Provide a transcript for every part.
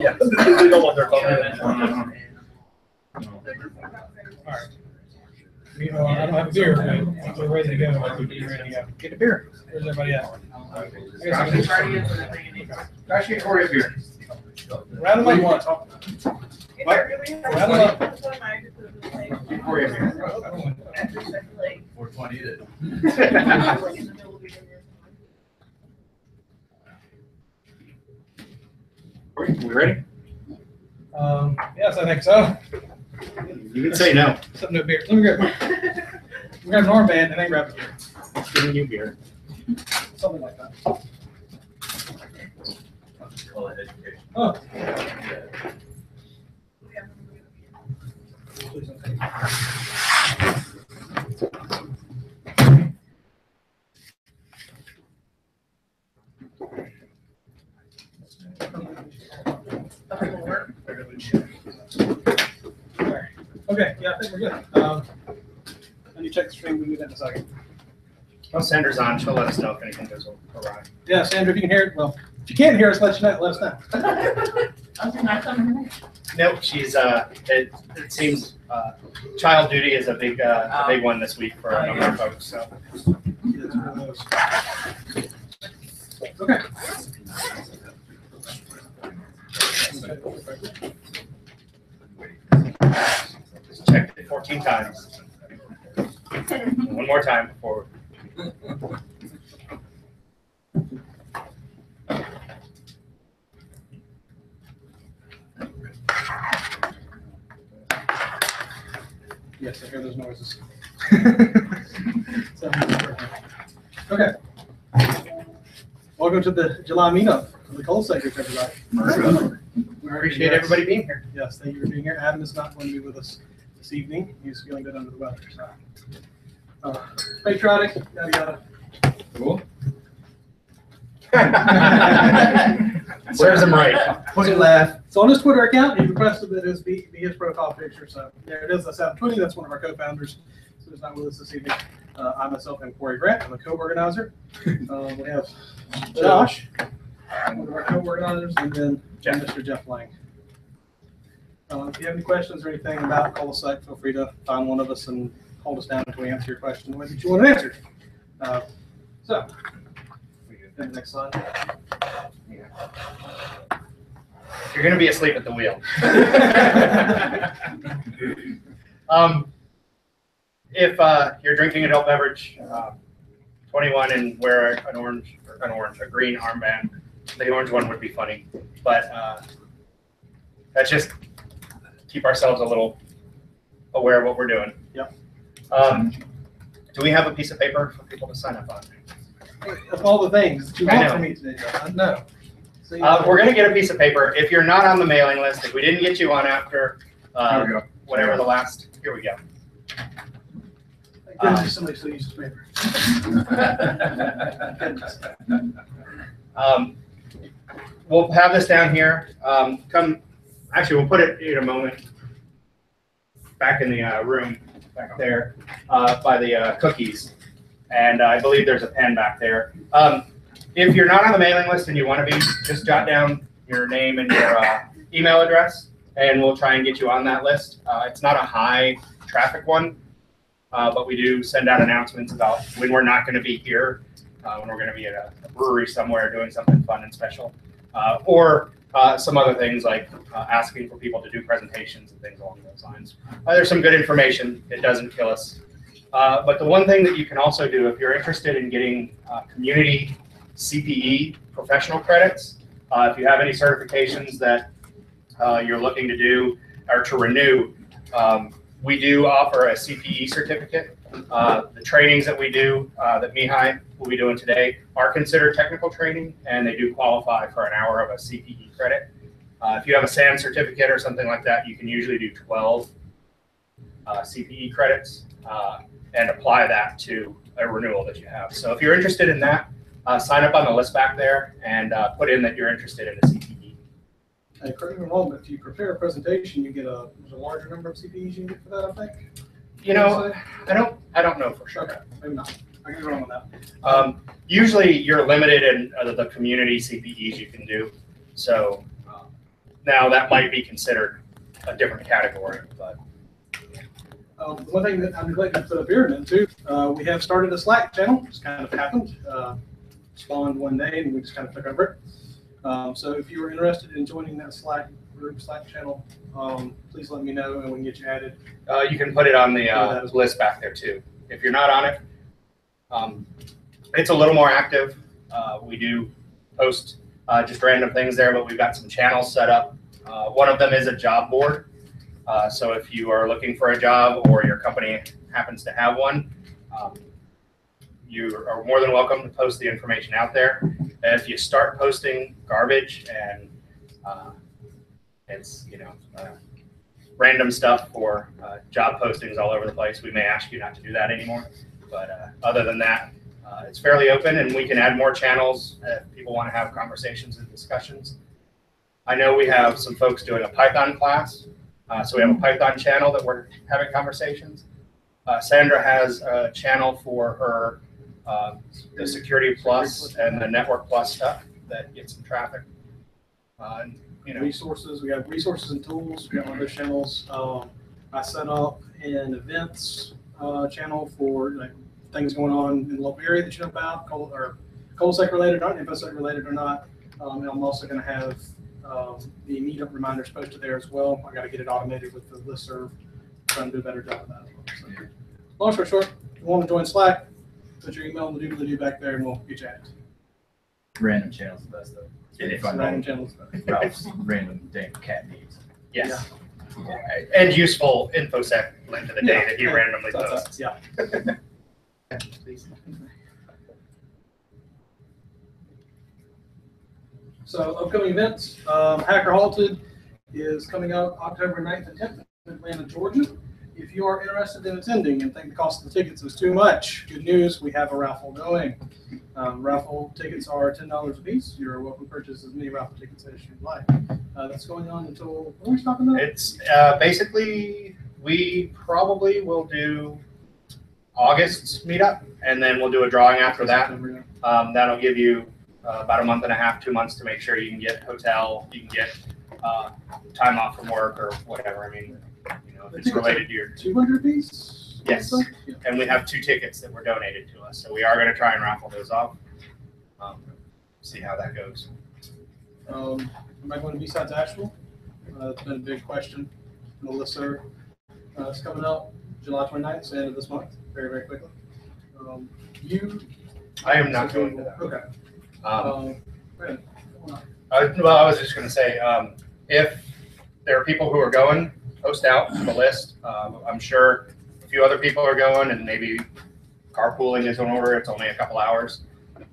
Yeah, they don't want their phone. All right. You know, I don't have a beer, but we're ready to go. Get a beer. Where's everybody at? Josh, get Corey a beer. Round them up. What? Round them up. Get Corey a beer. 420 it. Corey, we ready? Yes, I think so. You can say no. Something to beer. Let me grab. We got an armband and then grab a beer. Let's give you beer. Something like that. Call it education. Oh. Please don't take Okay, yeah, I think we're good. Let me check the stream. We'll do that in a second. Well, Sandra's on. She'll let us know if anything goes awry. Yeah, Sandra, if you can hear it, well, if you can't hear us, let us know. Nope, she's it seems child duty is a big one this week for a number of folks. So. Okay. Just checked it 14 times. One more time before. Yes, I hear those noises. Okay. Welcome to the July meetup of the ColaSec group, everybody. We appreciate everybody being here. Yes, thank you for being here. Adam is not going to be with us this evening. He's feeling good under the weather. So, patriotic, yada yada. Cool. Serves him right. Put it laugh. So on his Twitter account, he requested that it be his profile picture. So there it is. That's Adam 20. That's one of our co-founders. So he's not with us this evening. I myself am Corey Grant. I'm a co-organizer. We have Josh, one of our co-organizers, and then Mr. Jeff Lang. If you have any questions or anything about ColaSec, feel free to find one of us and hold us down until we answer your question the way that you want it answered. So, next slide. You're going to be asleep at the wheel. If you're drinking adult beverage, 21 and wear a green armband, the orange one would be funny. But that's just keep ourselves a little aware of what we're doing. Yep. Do we have a piece of paper for people to sign up on? Of all the things that you want from me today, no. So, we're going to get a piece of paper. If you're not on the mailing list, if we didn't get you on after whatever the last, here we go. Somebody still uses paper. We'll have this down here. Actually, we'll put it in a moment back in the room back there by the cookies. And I believe there's a pen back there. If you're not on the mailing list and you want to be, just jot down your name and your email address, and we'll try and get you on that list. It's not a high traffic one, but we do send out announcements about when we're not going to be here, when we're going to be at a brewery somewhere doing something fun and special, or some other things like asking for people to do presentations and things along those lines. There's some good information. It doesn't kill us. But the one thing that you can also do if you're interested in getting community CPE professional credits, if you have any certifications that you're looking to do or to renew, we do offer a CPE certificate. The trainings that we do, that Mihai will be doing today, are considered technical training, and they do qualify for an hour of a CPE credit. If you have a SAM certificate or something like that, you can usually do 12 CPE credits and apply that to a renewal that you have. So if you're interested in that, sign up on the list back there and put in that you're interested in the CPE. Hey, correct me if I'm wrong, but if you prepare a presentation, you get a larger number of CPEs you can get for that, I think. You know, I don't know for sure. Okay, maybe not. I can be wrong on that. Usually you're limited in the community CPEs you can do. So Now that might be considered a different category, but One thing that I'm glad to put up here then too, we have started a Slack channel. Just kind of happened, spawned one day, and we just kind of took over it. So if you are interested in joining that Slack group, Slack channel, please let me know and we can get you added. you can put it on the list back there too. If you're not on it, it's a little more active. We do post just random things there, but we've got some channels set up. One of them is a job board. So if you are looking for a job or your company happens to have one, you are more than welcome to post the information out there. If you start posting garbage and it's random stuff for job postings all over the place, we may ask you not to do that anymore. But other than that, it's fairly open, and we can add more channels if people want to have conversations and discussions. I know we have some folks doing a Python class. So we have a Python channel that we're having conversations. Sandra has a channel for her the Security Plus and the Network Plus stuff that gets some traffic. Resources, we have resources and tools. We have other channels. I set up an events channel for things going on in the local area that you know about, or ColaSec related, not InfoSec related or not. And I'm also going to have the Meetup reminders posted there as well. I got to get it automated with the listserv. Trying to do a better job of that. So, long story short, if you want to join Slack, put your email in the doodly-doo back there, and we'll get you added. Random channels the best though. It is. Random channels. Ralph's random damn cat needs. Yes. Yeah. And useful InfoSec link of the day that he randomly posts. Yeah. Please. So upcoming events, Hacker Halted is coming up October 9th and 10th in Atlanta, Georgia. If you are interested in attending and think the cost of the tickets is too much, good news, we have a raffle going. Raffle tickets are $10 a piece. You're welcome to purchase as many raffle tickets as you'd like. That's going on until, when are we stopping that? It's basically, we probably will do August's meetup, and then we'll do a drawing after that. That'll give you about a month and a half, 2 months to make sure you can get hotel, you can get time off from work or whatever. I mean, if it's related to your 200 piece. Yes, yeah. And we have 2 tickets that were donated to us, so we are going to try and raffle those off. See how that goes. Am I going to B-Sides Asheville? That's been a big question. Melissa, it's coming up July 29th, so end of this month, very, very quickly. I am not going to that. Okay. Well, I was just going to say, if there are people who are going, post out the list. I'm sure a few other people are going, and maybe carpooling is in order. It's only a couple hours,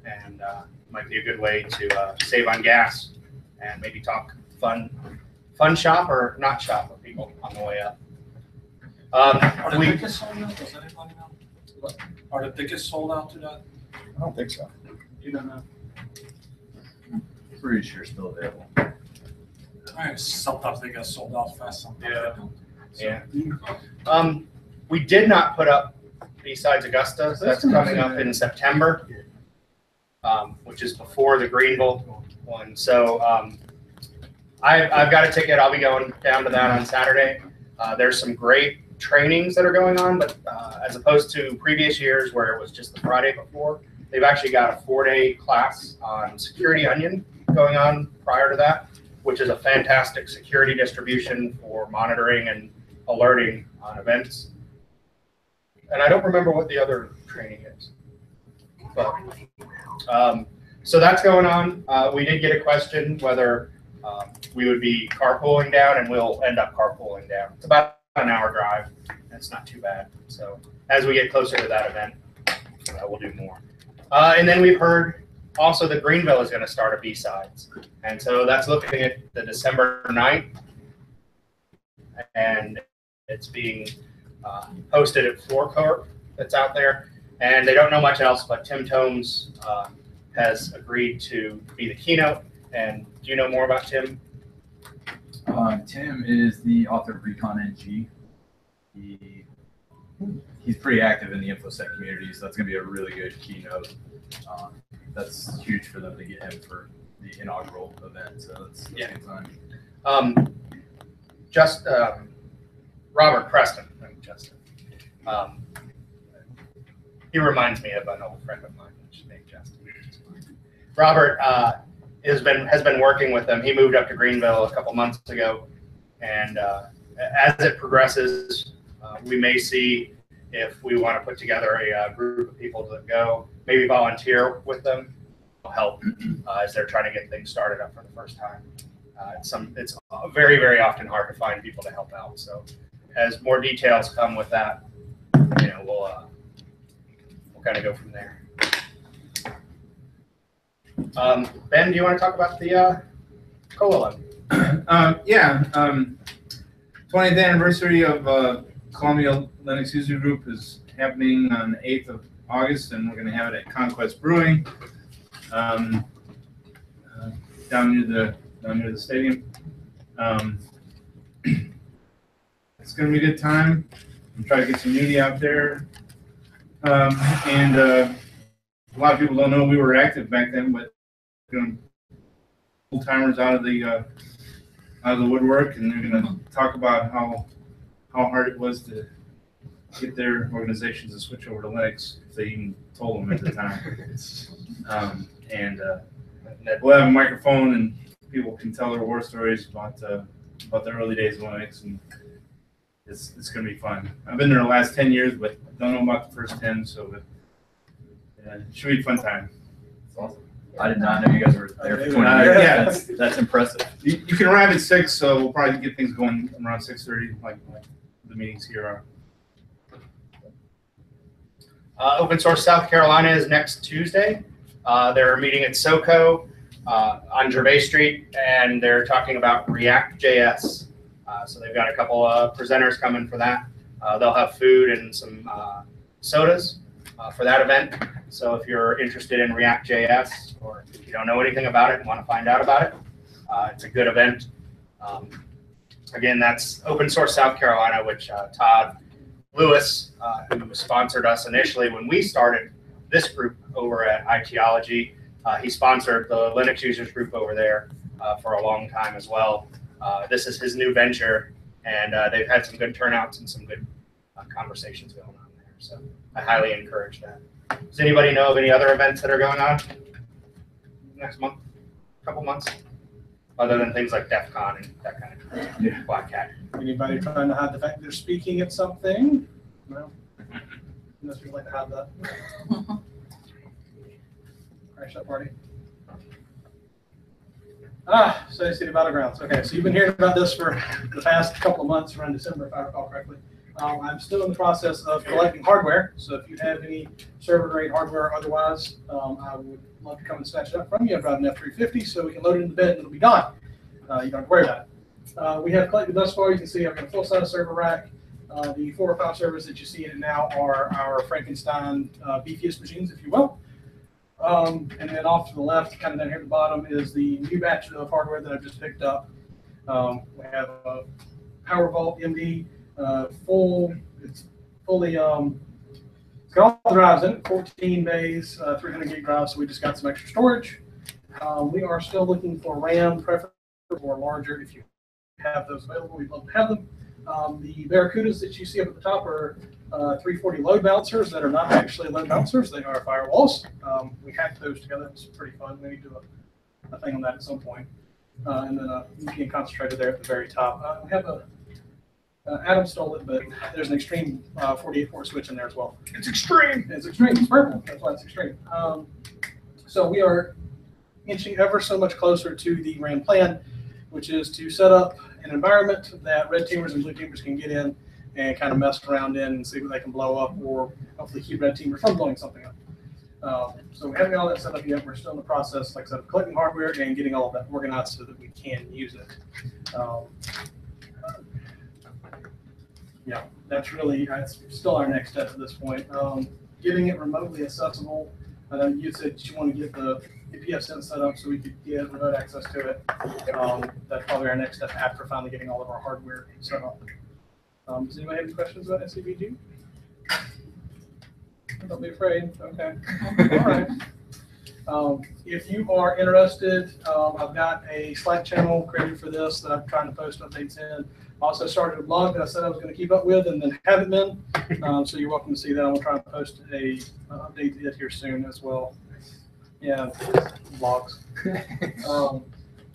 and might be a good way to save on gas and maybe talk fun shop or not shop with people on the way up. Are the tickets sold out? Does anybody know? What? Are the tickets sold out to that? I don't think so. You don't know. Pretty sure still available. Sometimes they get sold out fast. Sometimes they don't. Yeah. We did not put up B-Sides Augusta. That's coming up in September, which is before the Greenville one. So I've got a ticket. I'll be going down to that on Saturday. There's some great trainings that are going on, but as opposed to previous years where it was just the Friday before, they've actually got a 4-day class on Security Onion going on prior to that, which is a fantastic security distribution for monitoring and alerting on events. And I don't remember what the other training is. But, so that's going on. We did get a question whether we would be carpooling down, and we'll end up carpooling down. It's about an hour drive. It's not too bad. So as we get closer to that event, we'll do more. And then we've heard also that Greenville is going to start a B-Sides. And so that's looking at the December 9th. And it's being posted at Floor Court that's out there. And they don't know much else, but Tim Tomes has agreed to be the keynote. And do you know more about Tim? Tim is the author of Recon NG. He's pretty active in the InfoSec community, so that's going to be a really good keynote. That's huge for them to get him for the inaugural event, so that's a good time. Just Robert Preston, Justin. He reminds me of an old friend of mine named Justin. Robert has been working with them. He moved up to Greenville a couple months ago, and as it progresses, we may see if we want to put together a group of people to go, maybe volunteer with them, help as they're trying to get things started up for the first time. It's very, very often hard to find people to help out. So as more details come with that, we'll kind of go from there. Ben, do you want to talk about the COLA? Yeah, 20th anniversary of Columbia Linux User Group is happening on the 8th of August, and we're going to have it at Conquest Brewing down near the stadium. It's going to be a good time. I'm trying to get some media out there, and a lot of people don't know we were active back then, but old timers out of the woodwork, and they're going to talk about how hard it was to get their organizations to switch over to Linux, if they even told them at the time. We'll have a microphone, and people can tell their war stories about the early days of Linux, and it's going to be fun. I've been there the last 10 years, but don't know about the first 10, so it should be a fun time. That's awesome. I did not know you guys were there for 20 years. Yeah. That's impressive. You can arrive at 6, so we'll probably get things going around 6:30, like the meetings here are. Open Source South Carolina is next Tuesday. They're meeting at SoCo on Gervais Street, and they're talking about React.js. So they've got a couple of presenters coming for that. They'll have food and some sodas for that event. So if you're interested in React.js, or if you don't know anything about it and want to find out about it, it's a good event. Again, that's Open Source South Carolina, which Todd Lewis, who sponsored us initially when we started this group over at Itology, he sponsored the Linux users group over there for a long time as well. This is his new venture, and they've had some good turnouts and some good conversations going on there. So I highly encourage that. Does anybody know of any other events that are going on next month, couple months, other than things like DEF CON and that kind of thing? Yeah. Black Hat. Anybody trying to hide the fact they're speaking at something? No? Unless you'd like to hide that. Crash that party. Study City Battlegrounds. Okay, so you've been hearing about this for the past couple of months, around December, if I recall correctly. I'm still in the process of collecting hardware, so if you have any server-grade hardware or otherwise, I would love to come and snatch it up from you. I've got an F350, so we can load it into bed and it'll be gone. You don't have to worry about it. We have collected thus far. You can see I've got a full-size server rack. The 4 or 5 servers that you see in it now are our Frankenstein beefiest machines, if you will. And then off to the left, kind of down here at the bottom, is the new batch of hardware that I've just picked up. We have a PowerVault MD, it's fully, it's got all the drives in it, 14 bays, 300 gig drives, so we just got some extra storage. We are still looking for RAM, preferably or larger. If you have those available, we'd love to have them. The Barracudas that you see up at the top are 340 load balancers that are not actually load balancers, they are firewalls. We hacked those together, it's pretty fun. We need to do a thing on that at some point. And then a VPN concentrator there at the very top. We have a, Adam stole it, but there's an Extreme 48-port switch in there as well. It's extreme. It's extreme, it's purple, that's why it's extreme. So we are inching ever so much closer to the RAM plan, which is to set up an environment that red teamers and blue teamers can get in and kind of mess around in and see what they can blow up, or hopefully keep red teamers from blowing something up. So we haven't got all that set up yet. We're still in the process, like I said, of collecting hardware and getting all of that organized so that we can use it. Yeah, that's still our next step at this point. Getting it remotely accessible. You said you want to get the PSN set up so we could get remote access to it. That's probably our next step after finally getting all of our hardware set up. Does anybody have any questions about SCVG? Don't be afraid. Okay. All right. If you are interested, I've got a Slack channel created for this that I'm trying to post updates in. I also started a blog that I said I was going to keep up with and then haven't been. So you're welcome to see that. I'm going to try to post a update to it here soon as well. Yeah, blogs.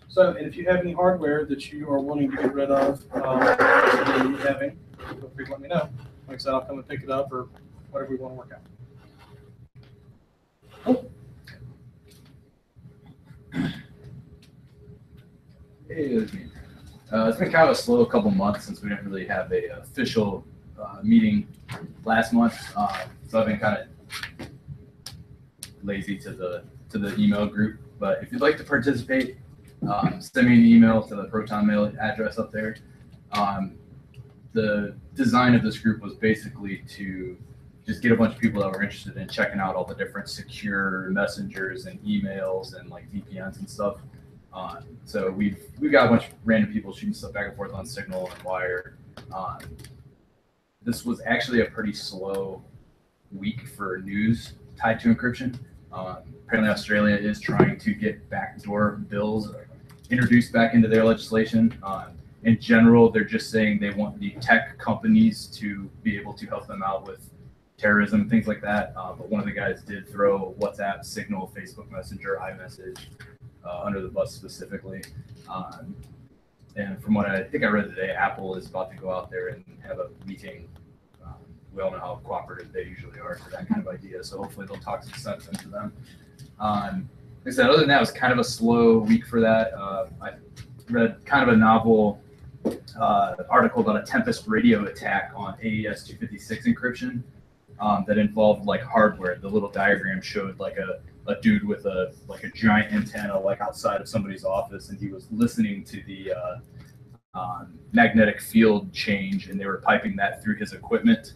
So, and if you have any hardware that you are wanting to get rid of, having, feel free to let me know. Like I said, I'll come and pick it up or whatever we want to work out. Hey, it's me. It's been kind of a slow couple months since we didn't really have a official meeting last month. So I've been kind of lazy to the email group. But if you'd like to participate, send me an email to the Proton Mail address up there. The design of this group was basically to just get a bunch of people that were interested in checking out all the different secure messengers and emails and like VPNs and stuff. So we've got a bunch of random people shooting stuff back and forth on Signal and Wire. This was actually a pretty slow week for news tied to encryption. Apparently Australia is trying to get backdoor bills introduced back into their legislation. In general, they're just saying they want the tech companies to be able to help them out with terrorism, things like that. But one of the guys did throw WhatsApp, Signal, Facebook Messenger, iMessage under the bus specifically. And from what I think I read today, Apple is about to go out there and have a meeting. We all know how cooperative they usually are to that kind of idea. So hopefully they'll talk some sense into them. Like I said, other than that, it was kind of a slow week for that. I read kind of a novel article about a Tempest radio attack on AES 256 encryption that involved like hardware. The little diagram showed like a dude with a giant antenna like outside of somebody's office, and he was listening to the magnetic field change, and they were piping that through his equipment,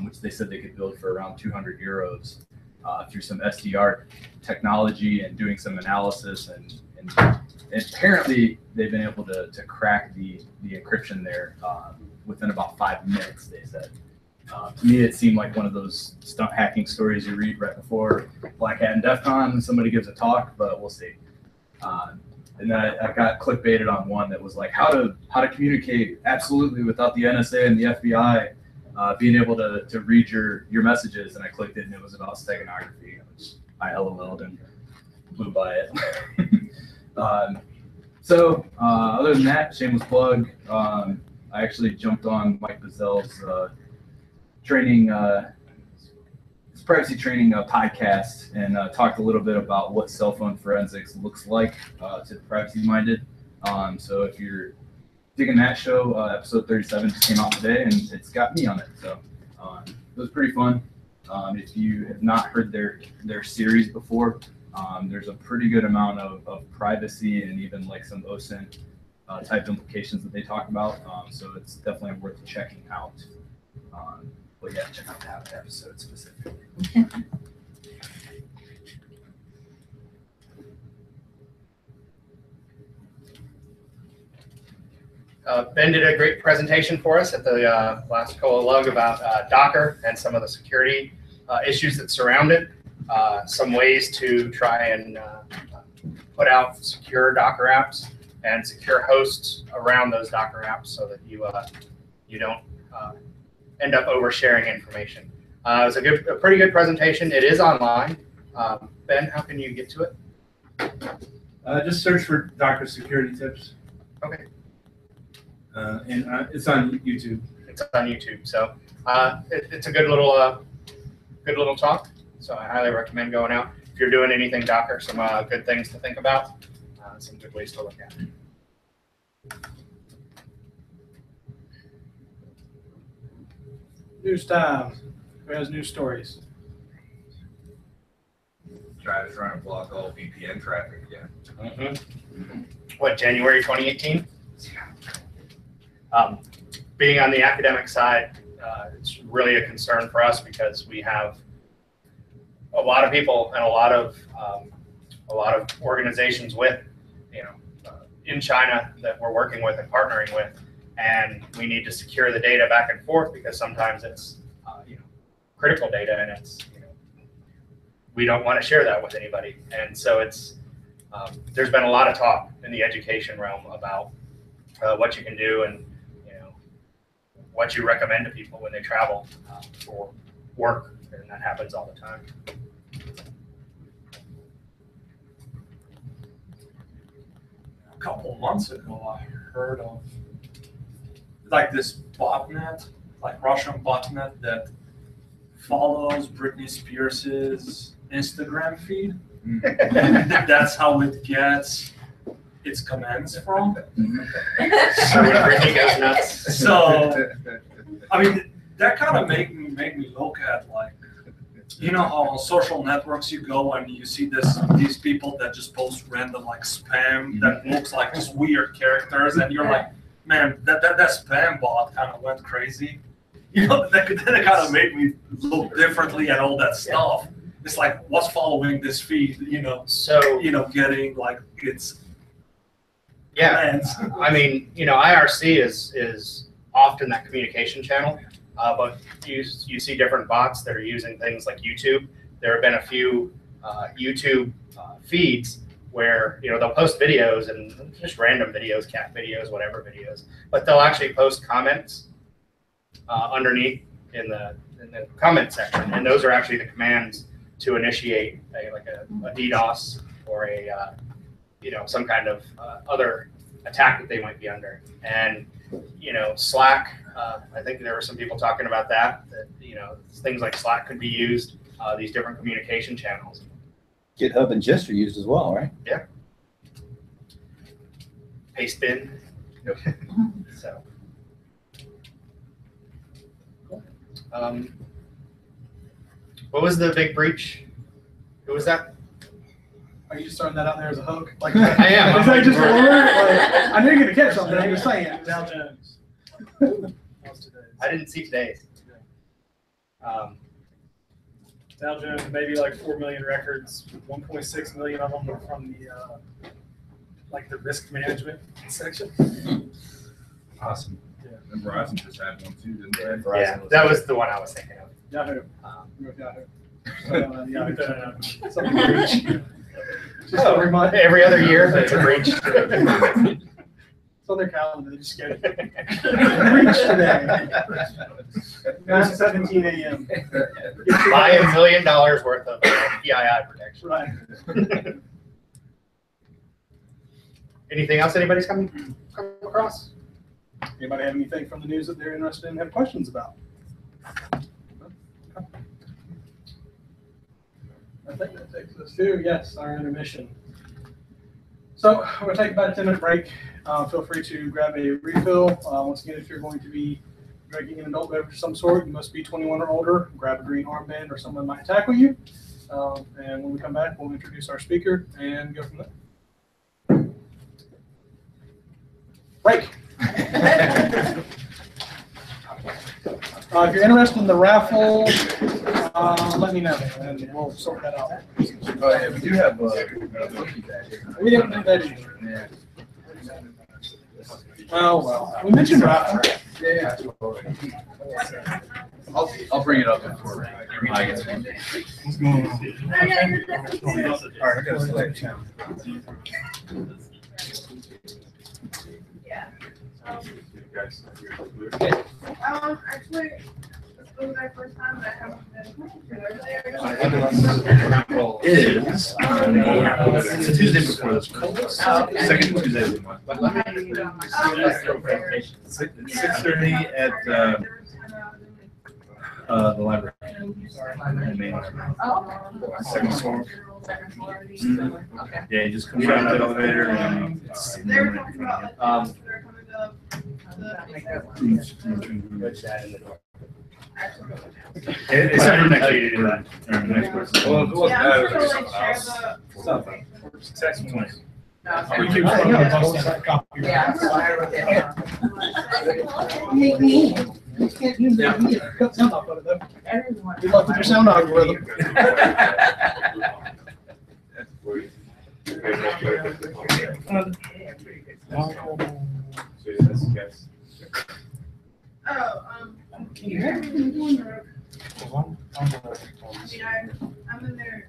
which they said they could build for around 200 euros through some SDR technology and doing some analysis, and apparently they've been able to crack the encryption there within about 5 minutes, they said. To me, it seemed like one of those stunt hacking stories you read right before Black Hat and DEF CON and somebody gives a talk, but we'll see. And then I got clickbaited on one that was like how to communicate absolutely without the NSA and the FBI being able to read your messages, and I clicked it and it was about steganography, which I LOL'd and blew by it. So other than that, shameless plug, I actually jumped on Mike Bazell's training, privacy training podcast, and talked a little bit about what cell phone forensics looks like to the privacy minded. So if you're digging that show, episode 37 just came out today, and it's got me on it. So it was pretty fun. If you have not heard their series before, there's a pretty good amount of privacy and even like some OSINT type implications that they talk about. So it's definitely worth checking out. But yeah, check out that episode specifically. Ben did a great presentation for us at the last ColaLug about Docker and some of the security issues that surround it. Some ways to try and put out secure Docker apps and secure hosts around those Docker apps so that you don't end up oversharing information. It was a pretty good presentation. It is online. Ben, how can you get to it? Just search for Docker security tips. Okay. And it's on YouTube. It's on YouTube. So it's a good little talk. So I highly recommend going out. If you're doing anything Docker, some good things to think about, some good ways to look at it. News time. Who has news stories? Trying to block all VPN traffic again. Mm-hmm. What, January 2018? Being on the academic side, it's really a concern for us because we have a lot of people and a lot of organizations in China that we're working with and partnering with, and we need to secure the data back and forth because sometimes it's critical data and it's we don't want to share that with anybody. And so it's, there's been a lot of talk in the education realm about what you can do and, you know, what you recommend to people when they travel for work, and that happens all the time. A couple months ago, I heard of like this botnet, like Russian botnet that follows Britney Spears's Instagram feed. And that's how it gets its commands from. So when Britney goes nuts. So, I mean, that kind of made me look at, like, you know how on social networks you go and you see these people that just post random like spam that looks like just weird characters, and you're like, man, that spam bot kind of went crazy. You know, that kind of made me look differently at all that stuff. It's like, what's following this feed? You know, So, you know, getting like its yeah, commands. I mean, you know, IRC is often that communication channel, but you see different bots that are using things like YouTube. There have been a few YouTube feeds where, you know, they'll post videos and just random videos, cat videos, whatever videos, but they'll actually post comments underneath in the comment section, and those are actually the commands to initiate a DDoS or a you know, some kind of other attack that they might be under. And you know, Slack, I think there were some people talking about that you know, things like Slack could be used, these different communication channels. GitHub and Gist are used as well, right? Yeah. Pastebin. Yep. So. What was the big breach? Who was that? Are you just throwing that out there as a hook? Like, I am. Is that just a word? Like, I knew you're gonna catch something. I'm just saying. Dow Jones. I didn't see today's. Dow Jones, maybe like 4 million records, 1.6 million of them were from the like the risk management section. Awesome. Yeah. And Verizon just had one too, didn't they? Yeah, that was the one I was thinking of. Yahoo. Um, Yahoo. Keep it, Something to reach. Just every month. Every other year, it's a breach. It's on their calendar. They just get breach today. 9:17 a.m. Buy $1 million worth of PII protection. Right. Anything else anybody's come across? Anybody have anything from the news that they're interested in, have questions about? I think that takes us to, yes, our intermission. So we're going to take about a 10-minute break. Feel free to grab a refill. Once again, if you're going to be drinking an adult beverage of some sort, you must be 21 or older. Grab a green armband or someone might tackle you. And when we come back, we'll introduce our speaker and go from there. Break. If you're interested in the raffle, let me know, and we'll sort that out. We do have a cookie bag here. We didn't do that either. Yeah. Oh, well, we mentioned raffle. Yeah. I'll bring it up before Mihai gets one. All right, I gotta select channel. Actually, this was our first time, but I haven't been over there. Is it's a Tuesday before this. Second Tuesday of the month. It's 6:30 at the library. Second floor. Yeah, you just come down the elevator and They were talking about, they're coming to it's for next week. Or next week. Well, if it wasn't yeah, that, I'm it sure was they'll something like else. share Something. Text me. We keep Make me. You can't use that. Cut sound off of it, though. Good luck with your sound algorithm. Can you hear me? I mean, I'm in there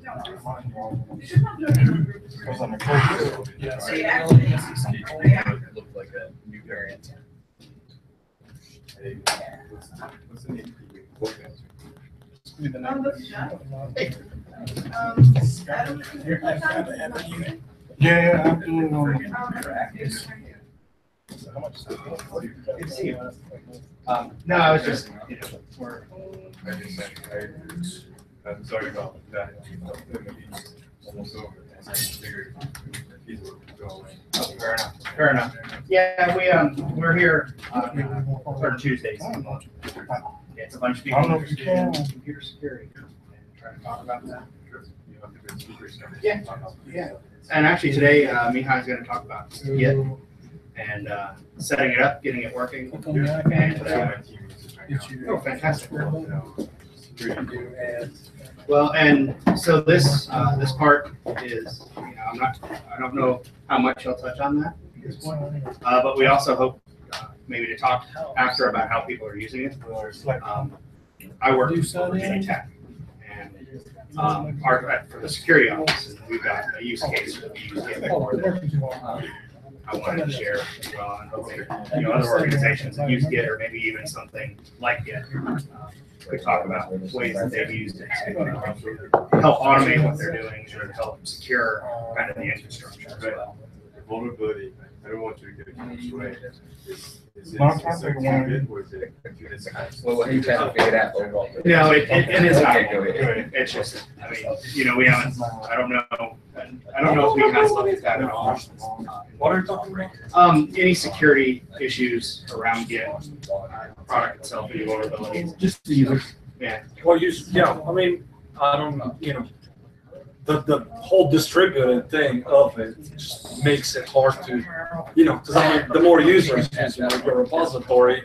You should not do it in a group. Yeah. So you actually- It looked like a new variant. Be the Oh, next- that's Jeff. Adam, Here, what time I is have it? you. Yeah, I'm doing all right. Good to see you. No, I was just, you know, we're, I'm sorry about that. Almost over. fair enough. Yeah, we're here, for Tuesdays. It's a bunch of people interested in computer security and trying to talk about that. Yeah. And actually today, Mihai's gonna talk about Git and, setting it up, getting it working. Oh, fantastic. Well, and so this part is, you know, I don't know how much I'll touch on that at this point. But we also hope, maybe to talk after about how people are using it. I work for Tech and, for the security office, and we've got a use case that we use Git for that, I wanted to share as well, and hopefully, you know, other organizations that use Git or maybe even something like Git, could talk about ways that they've used it to help automate what they're doing or to help secure kind of the infrastructure as well. Vulnerability, I don't want you to get it carried away. Is it Well, I'm a trying to secure think bit or is it computer science? Well, he trying to figure it out overall. No, it is not. Okay, go ahead. It's just, I mean, you know, we haven't, I don't know if we have looked at that at all. What are you talking about? Any security issues around Git, product itself, any vulnerabilities, just the users. Yeah. Well, I mean, I don't know, you know, the whole distributed thing of it just makes it hard to, you know, because I mean, the more users use your repository,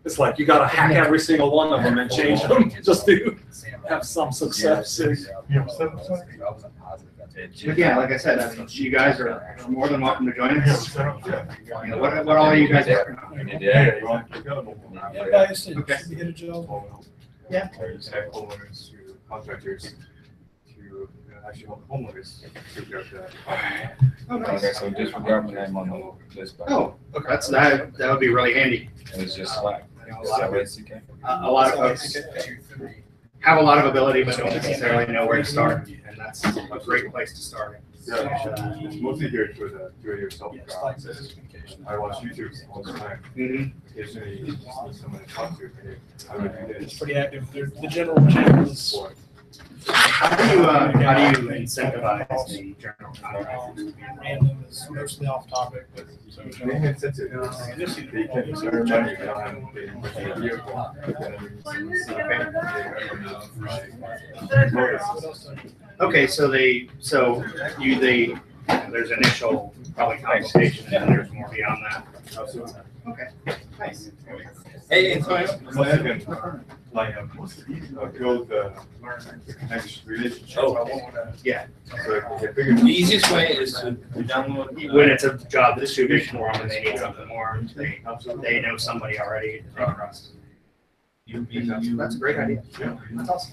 it's like you got to hack every single one of them and change them just to have some success. But yeah, like I said, I mean, you guys are more than welcome to join us. You know, what all are you guys working on? Yeah. Okay. You get a job. Yeah. Tech owners to contractors to actually help homeowners figure out that. Oh, Okay, nice. so disregard my name on the list. Oh, that would be really handy. It was just like, A lot of folks have a lot of ability, but don't necessarily know where to start, and that's a great place to start. Yeah, it's mostly geared for the do-it-yourself process. I watch YouTube all the time. Mhm. Occasionally, you just need someone to talk to. Hey, how do I do It's this? pretty active. The general channel is. How do you incentivize the journal? Random is mostly off topic, but. So, They can sense it. They can earn money on the vehicle. Okay, so there's initial probably consultation, and then there's more beyond that. Absolutely. Okay, nice. Hey, it's So I can build the next relationship. Yeah. So I figured. The easiest way is to download. When it's a job that's too big for them and they need something more, they know somebody already that they trust. That's a great idea. That's awesome.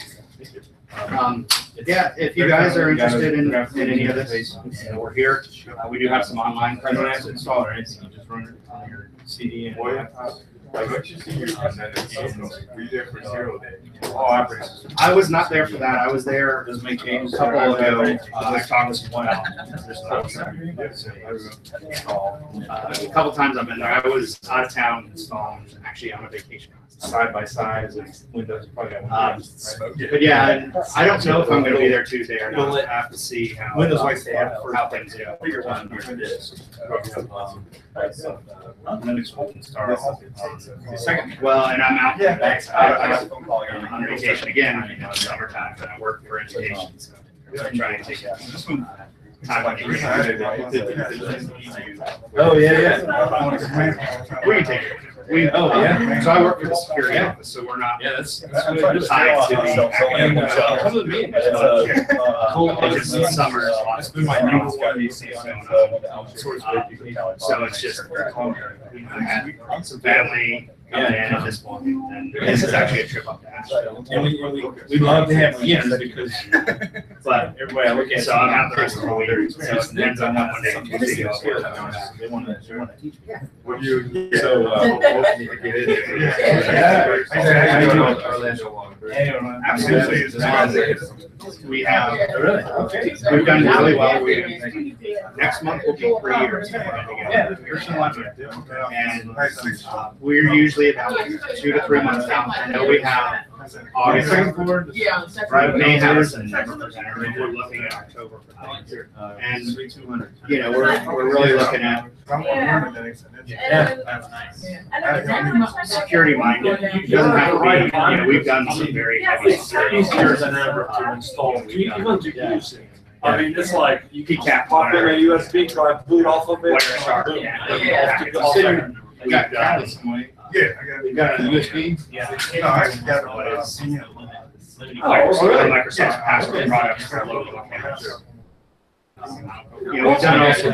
Yeah, if you guys are interested in any of this, we're here. We do have some online presence. Install or anything, you just run it on your CD and. I've actually seen your present. Were you there for 0 day? Oh, operating system. I was not there for that. I was there a couple ago. I talked to one out. A couple times I've been there. I was out of town installing, actually on a vacation. Side by sides and windows. Probably got windows. But yeah, I don't know if I'm gonna be there Tuesday or not. I have to see how. Windows like they have How things go. Linux will start Second, well, and I'm out. Yeah. I'm on vacation again, you know, it's summertime, and I work for education, so I'm trying to take time. Oh, yeah. We can take it. Oh, yeah. So I work for the security office, so we're not. Yeah, that's good. Tied to the academic job. Come with me. It's just summer. It's been my number one So it's just, I had some family coming in at this point. And this is actually a trip up to Asheville. And we love to have Ian's because But everybody I look at. so I'm out the rest of the week. So it depends on what Monday and Tuesday goes. They want to teach me. What do you? So, hopefully you get in there. Absolutely. We have, we've done really well. Next month will be 3 years. And we're usually about 2 to 3 months out. I know we have August, May have us and never presented. We're looking at October for things. And, you know, we're really looking at security minded. It doesn't have to be, you know, we've done some very heavy It's security. easier than ever to install, even to use it. I mean, it's like, you You can can't pop in a USB drive, boot off of it. Wireshark, boom, yeah. boom, Yeah. off to all there. We got Cali. Yeah, I got it. You got a USB? Yeah. No, I got it. Microsoft password products for local accounts. You know, we've done also.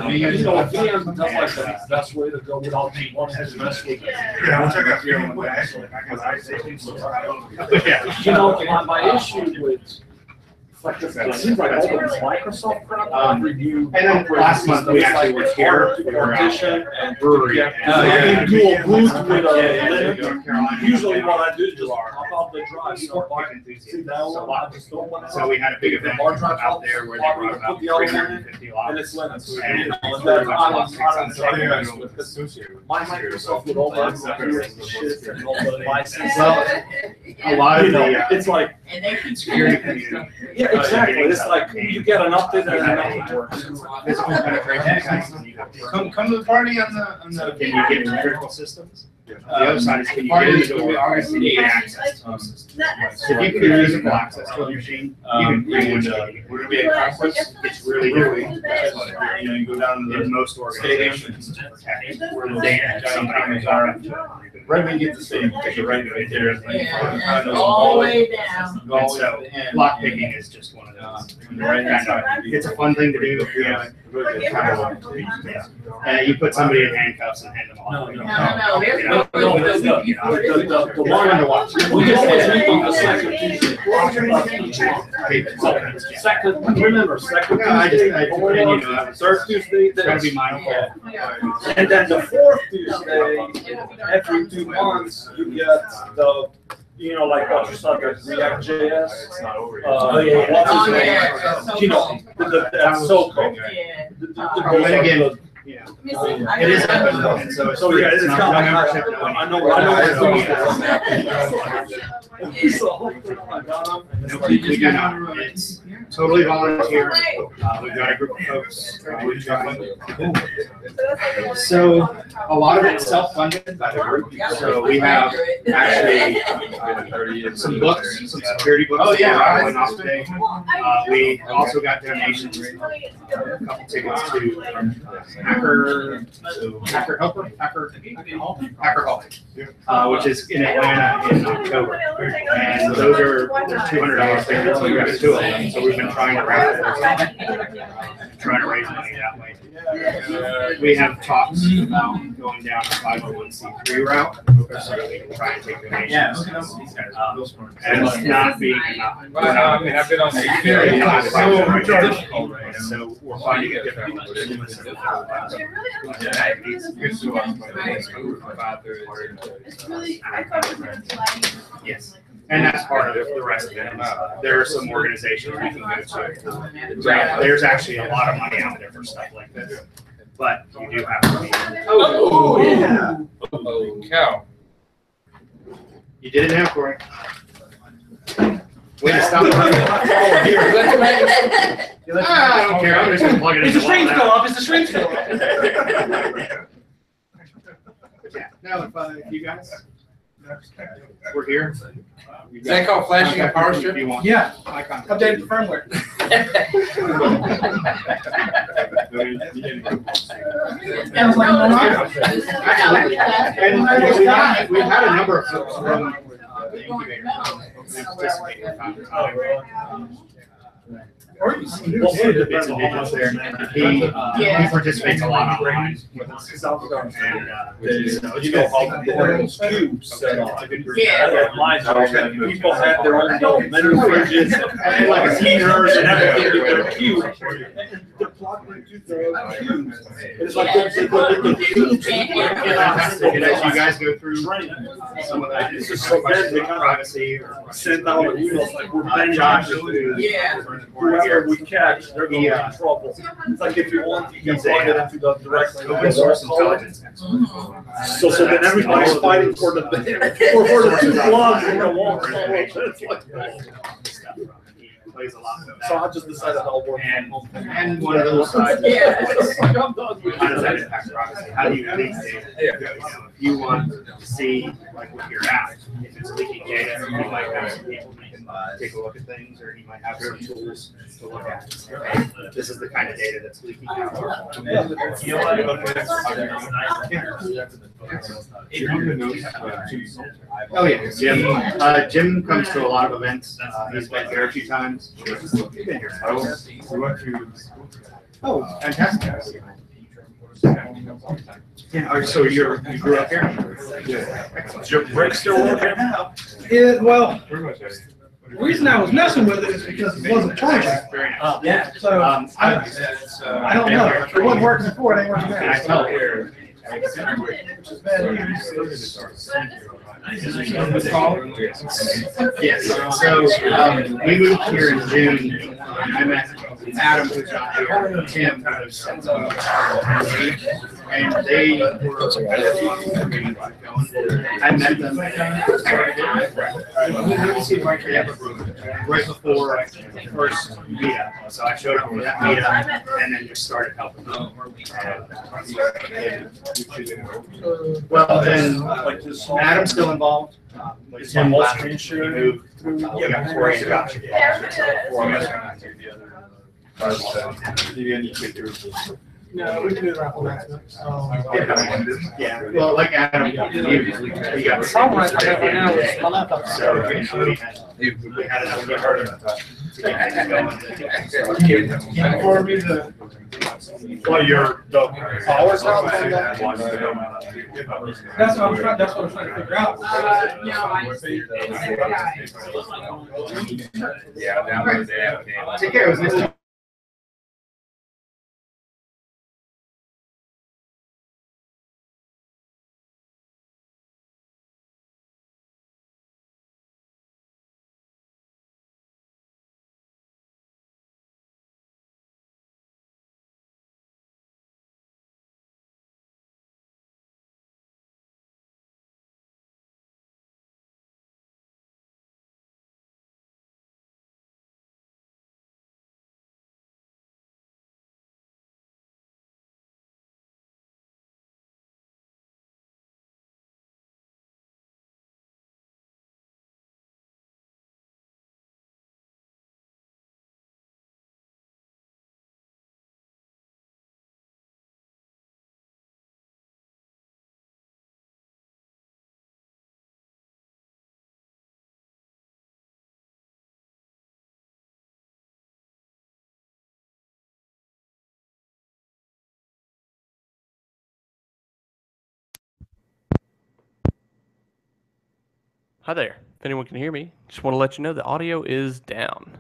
You know, VM, that's like the best way to go without being one has the best way. Yeah, which I got feeling with actually. I got Yeah. You know, my issue with, like, it seems like all the Microsoft crap, review. And then last month we actually were here. We were out Partition and brewery. yeah. And- Do a boot with a Linux. usually what I do is just pop out the drive, you know, see that one, I just don't want to. So we had a big event Hard drive out there where they brought about put the other one in, 350 and it's lots. Linux. And And it's then much I'm less expensive. my Microsoft with all that shit and all the licenses. Well, a lot of You know, the it's like, And they keep security community. yeah, exactly, it's like, you get an update and nothing works. Physical penetration. Come to the party on the. Can you get to critical systems? The other side is can you get into the door? You need access to those systems. So if you can get physical access to a machine, you can pretty much. We're gonna be at conference. It's really difficult. You know, you go down to In most organizations, to protect where the data, somebody can right when you get to stadium, take it right there. all the way down. And so lock picking is just one of those. It's a fun thing to do. You put somebody in handcuffs and hand them off. No, No, there's no. The one to watch. We just always meet on the second Tuesday. Second, remember, second Yeah, Tuesday, and you know, third Tuesday, gotta be mindful. and then the fourth Tuesday, every 2 months, you get the, you know, like what you saw, the React.js. It's not over What's yet. his Oh, name? yeah. You know, that's so cool. Yeah. And again, you know, it is open, and so it's So, free. yeah, It's it's not not like, membership. I know where No, we do not. It's totally volunteer. We've got a group of folks. We try. So a lot of it's self-funded by the group. So we have actually some books, some security books. Oh, yeah. that are going off today. We also got donations, a couple tickets to Hacker Hall, which is in Atlanta in October. And those are $200 tickets. We got 2 of them. So we've been trying to raffle those off, trying to raise money that way. We have talks about going down the 501c3 route, so that we can try and take donations. And it's not being, I mean, I've been on security. so we're finding it difficult to do this. Yes, and that's part of the rest of it. There are some organizations we can go to. There's actually a lot of money out there for stuff like this, but you do have to be. Oh, yeah. Oh, cow. You did it now, Corey. Way to stop. I don't care. I'm just gonna plug it in. Is the strings go up? Is the strings go up? Yeah, no, if you guys, we're here. Is that called flashing a power strip? If you want. Yeah. My contact. Updated firmware. And we've had a number of folks from the incubator participate from time to time. Or you see, We'll see the bits and digits there. He participates a lot online with us. And, so it's good. Cubes set up. Yeah. People had their own little menu fridges and like a heaters and everything with their cubes. It's like the cubes. Fantastic. And as you guys go through some of that, it's just so much privacy or Sent out emails like we're banning Josh. Yeah. whoever we catch, they're going to be in trouble. It's like if you want, you can plug it into the direct Open source intelligence. So then everybody's fighting for the for the two plugs in the wall. It's like, Plays a lot with so that. I just decided I'll work And, from home. and one of those sides. Yeah. How does that impact privacy? How do you leak data? You know, if you want to see, like with your app, if it's leaking data, you might have some people who can take a look at things, or you might have some tools to look at. Okay, this is the kind of data that's leaking out. Oh, yeah, Jim. Jim comes to a lot of events. He's been here a few times. You've been here. We went to. Oh, fantastic. Yeah, so you grew up here? Yeah. Is your brick still working? Yeah, well, Pretty much. the reason I was messing with it is because it wasn't charging. Very nice. Yeah. So I don't know. If it wasn't working before, it ain't working And I now. tell here. Which is bad news. Yes, so we moved here in June. I met Adam, who's not here, Tim, who's and they were. I met them right before the first meetup. So I showed up for that meetup and then just started helping them. Well, then Adam's still involved. With Tim last week, he moved. We got Corey and Josh. No, we can do that one next time. Yeah, well, like Adam, you got. The problem I have right now is my laptop. So, we had enough to heard of it. For me to. Well, the power's not on that. That's what I was trying to figure out. No, I see. Yeah, download the app. Take care, it was nice to Hi there. If anyone can hear me, just want to let you know the audio is down.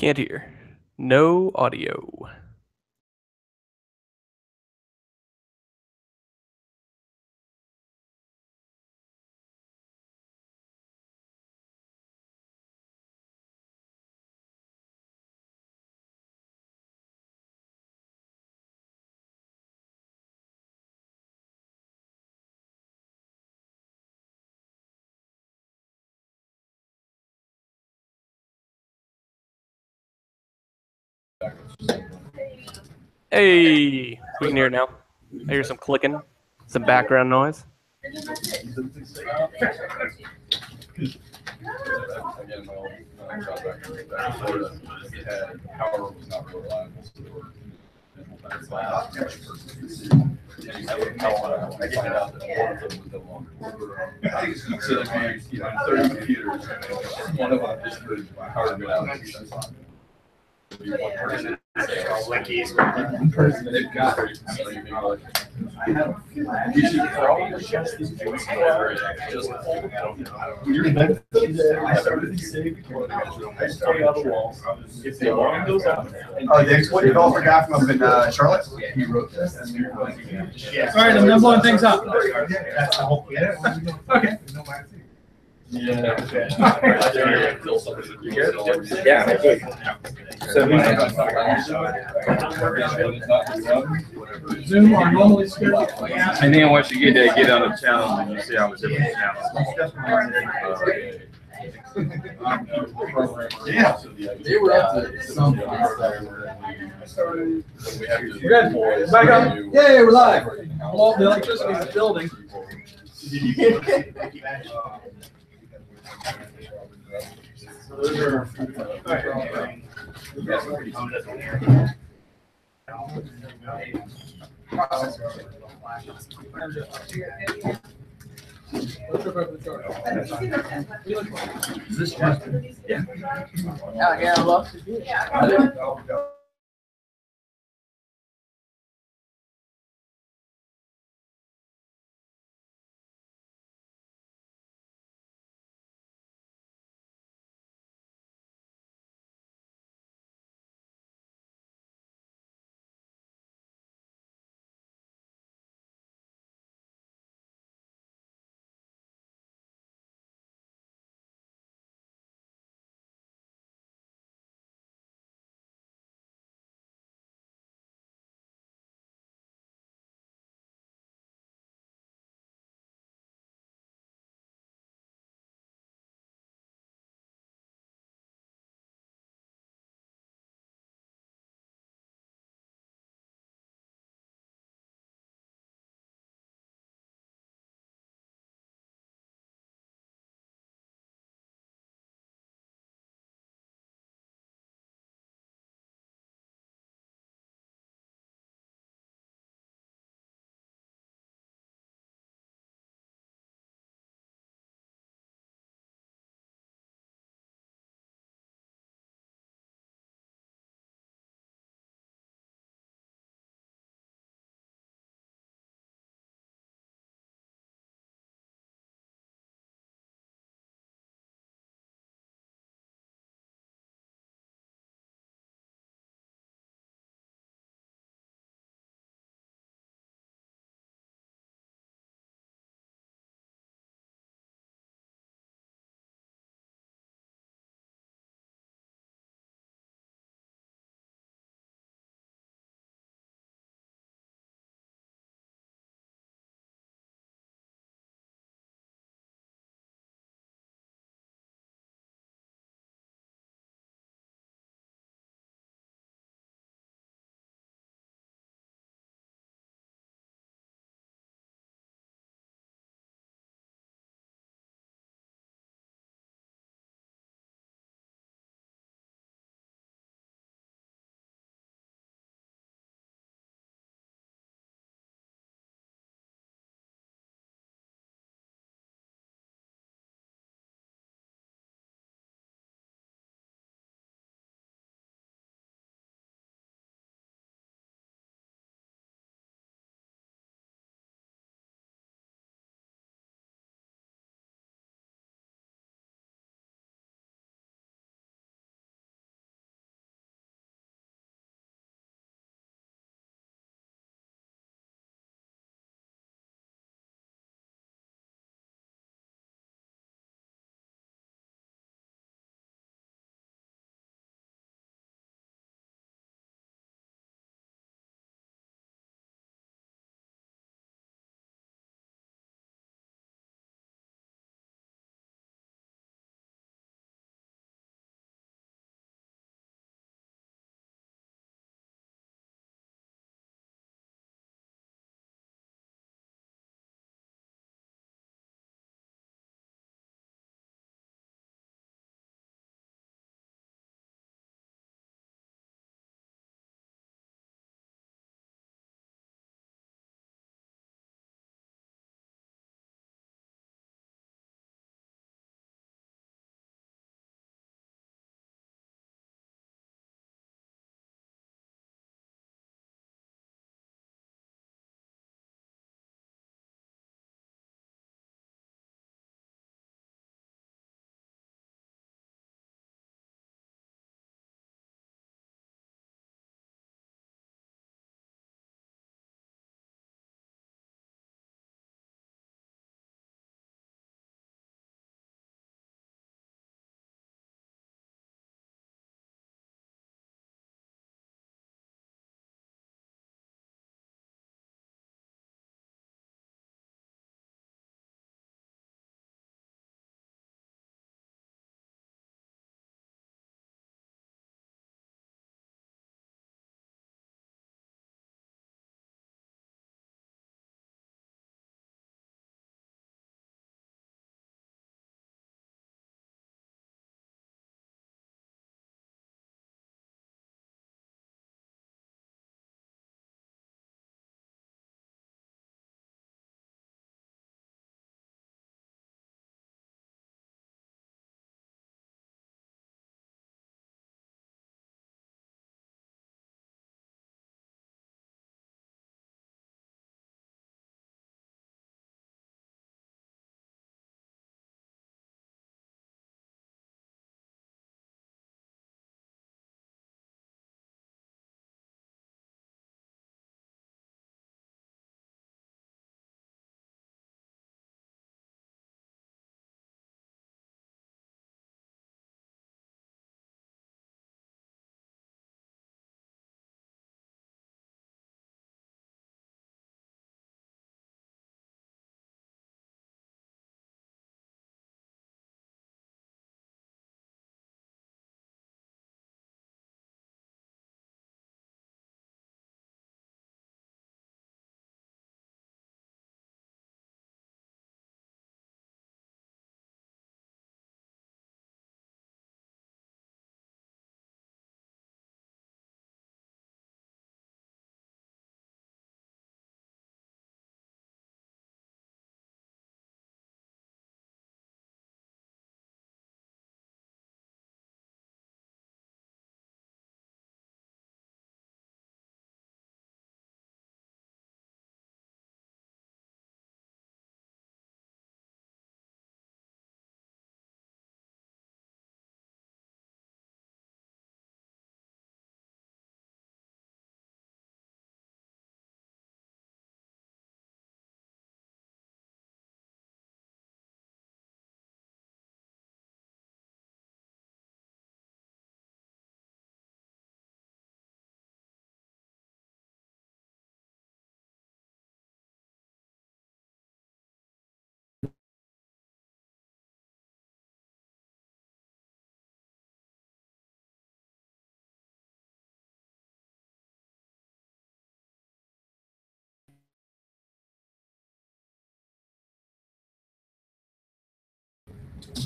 Can't hear. No audio. Hey, we can hear it now. I hear some clicking, some background noise. Again, my old job back in Florida, it had power was not real reliable, so there were I find out that one of them was no longer. So there'd be 30 computers, one of them just would power go out. There'd be one person. One person, and they've got I have for all the chefs these days, I have everything saved. I stay on the walls. If the alarm goes off. Oh, the exploit developer guy from up in Charlotte? He wrote this. All right, I'm done blowing things up. Okay. Yeah. You good? Yeah, I'm good. Zoom are normally scheduled. And then once you get there, get on the channel and you see how the different channels. Yeah. They were up to some. We're good. Back up. Yay, we're live. Well, the electricity in the building. Let's go back to the chart. Is this chapter? Yeah. Yeah, well.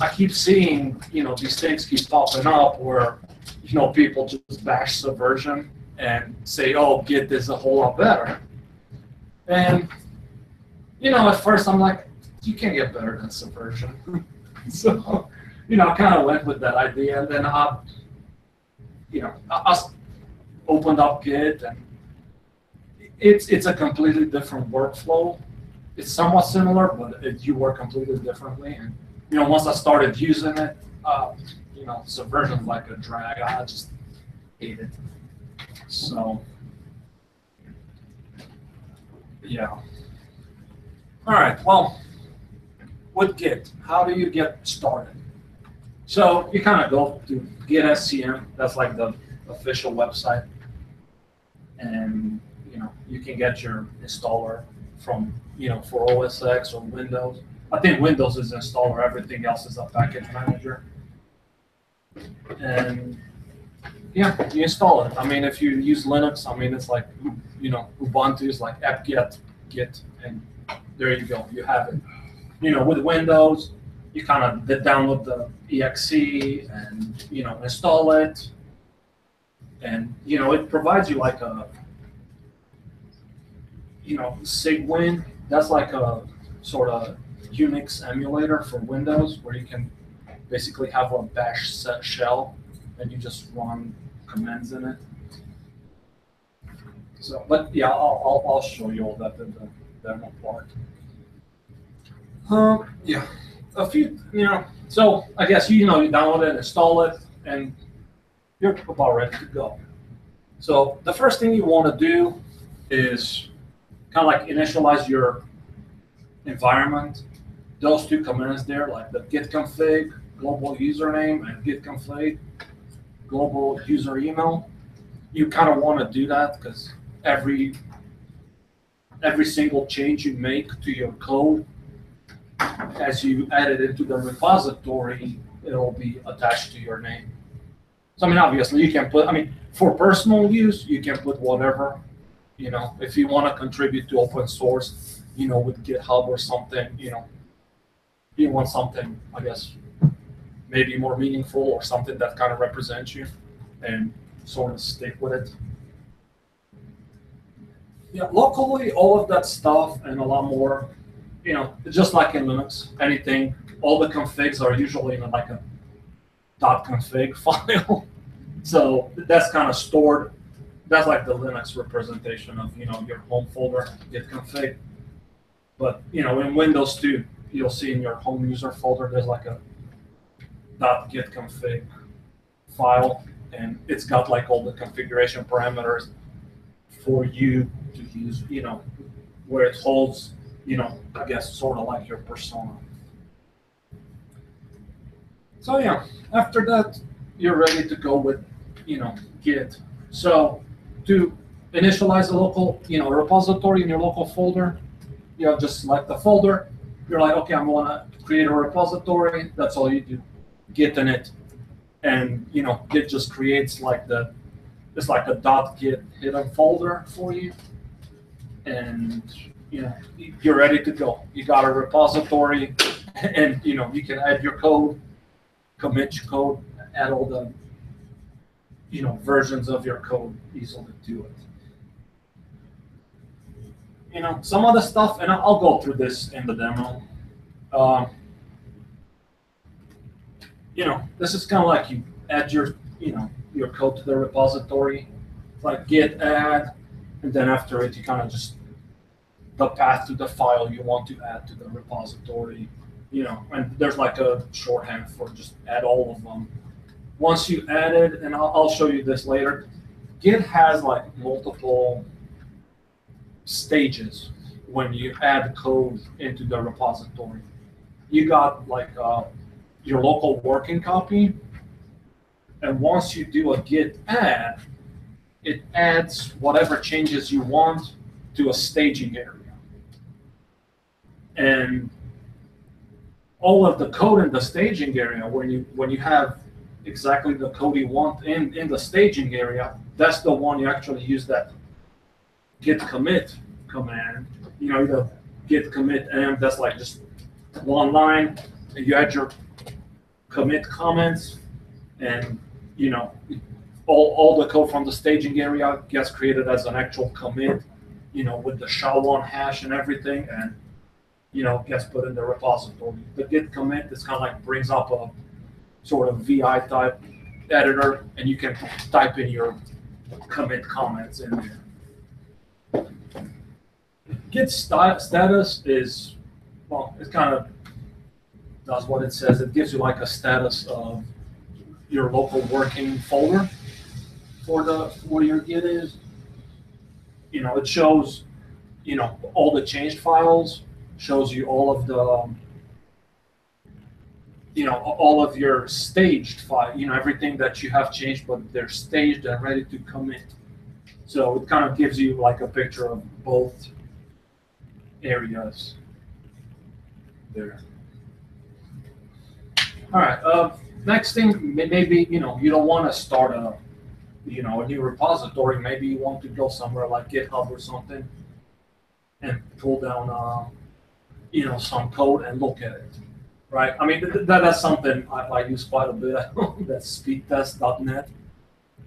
I keep seeing, these things keep popping up where, people just bash Subversion and say, oh, Git is a whole lot better. And, at first I'm like, you can't get better than Subversion. So, I kind of went with that idea, and then I opened up Git, and it's a completely different workflow. It's somewhat similar, but you work completely differently. And once I started using it, Subversion is like a drag. I just hate it. So, yeah. All right. Well, with Git, how do you get started? So you kind of go to Git SCM. That's like the official website, and you can get your installer from for OS X or Windows. I think Windows is installer. Everything else is a package manager. And yeah, you install it. I mean, if you use Linux, I mean, it's like Ubuntu is like apt-get, Git, and there you go. You have it. With Windows, you kind of download the exe and install it, and it provides you like a Sigwin. That's like a sort of Unix emulator for Windows, where you can basically have a bash set shell and you just run commands in it. So, but yeah, I'll show you all that in the demo part. Yeah, a few, so I guess you download it, install it, and you're about ready to go. So the first thing you want to do is kind of like initialize your environment. Those two commands there, like the git config global username and git config global user email, you kind of want to do that because every single change you make to your code, as you add it into the repository, it'll be attached to your name. So I mean, obviously you can put, for personal use, you can put whatever, if you want to contribute to open source, with GitHub or something, you want something, I guess, maybe more meaningful or something that kind of represents you and sort of stick with it. Yeah, locally, all of that stuff and a lot more, just like in Linux, anything, all the configs are usually in like a .config file. So that's kind of stored. That's like the Linux representation of, your home folder, git config. But, in Windows too, you'll see in your home user folder, there's like a .git config file, and it's got like all the configuration parameters for you to use, where it holds, I guess sort of like your persona. So yeah, after that, you're ready to go with, Git. So to initialize a local, repository in your local folder, just select the folder. You're like, okay, I'm going to create a repository. That's all you do. Git init, and Git just creates like it's like a .git hidden folder for you, and you're ready to go. You got a repository, and you can add your code, commit your code, add all the versions of your code easily to it. Some other stuff, and I'll go through this in the demo. This is kind of like you add your code to the repository. It's like git add, and then after it, you kind of just the path to the file you want to add to the repository. And there's like a shorthand for just add all of them. Once you add it, and I'll show you this later, Git has like multiple stages when you add code into the repository. You got like your local working copy, and once you do a git add, it adds whatever changes you want to a staging area. And all of the code in the staging area, when you have exactly the code you want in the staging area, that's the one you actually use that git commit command. The git commit and that's like just one line, and you add your commit comments, and all the code from the staging area gets created as an actual commit, with the SHA-1 hash and everything, and gets put in the repository. The git commit is kind of like brings up a sort of VI type editor, and you can type in your commit comments in there. Git status is, well, it kind of does what it says. It gives you like a status of your local working folder for your Git is. It shows, all the changed files, shows you all of the, all of your staged file, everything that you have changed, but they're staged and ready to commit. So it kind of gives you like a picture of both areas there. All right. Next thing, maybe you don't want to start a new repository. Maybe you want to go somewhere like GitHub or something and pull down some code and look at it. Right. I mean that's something I use quite a bit. That's speedtest.net.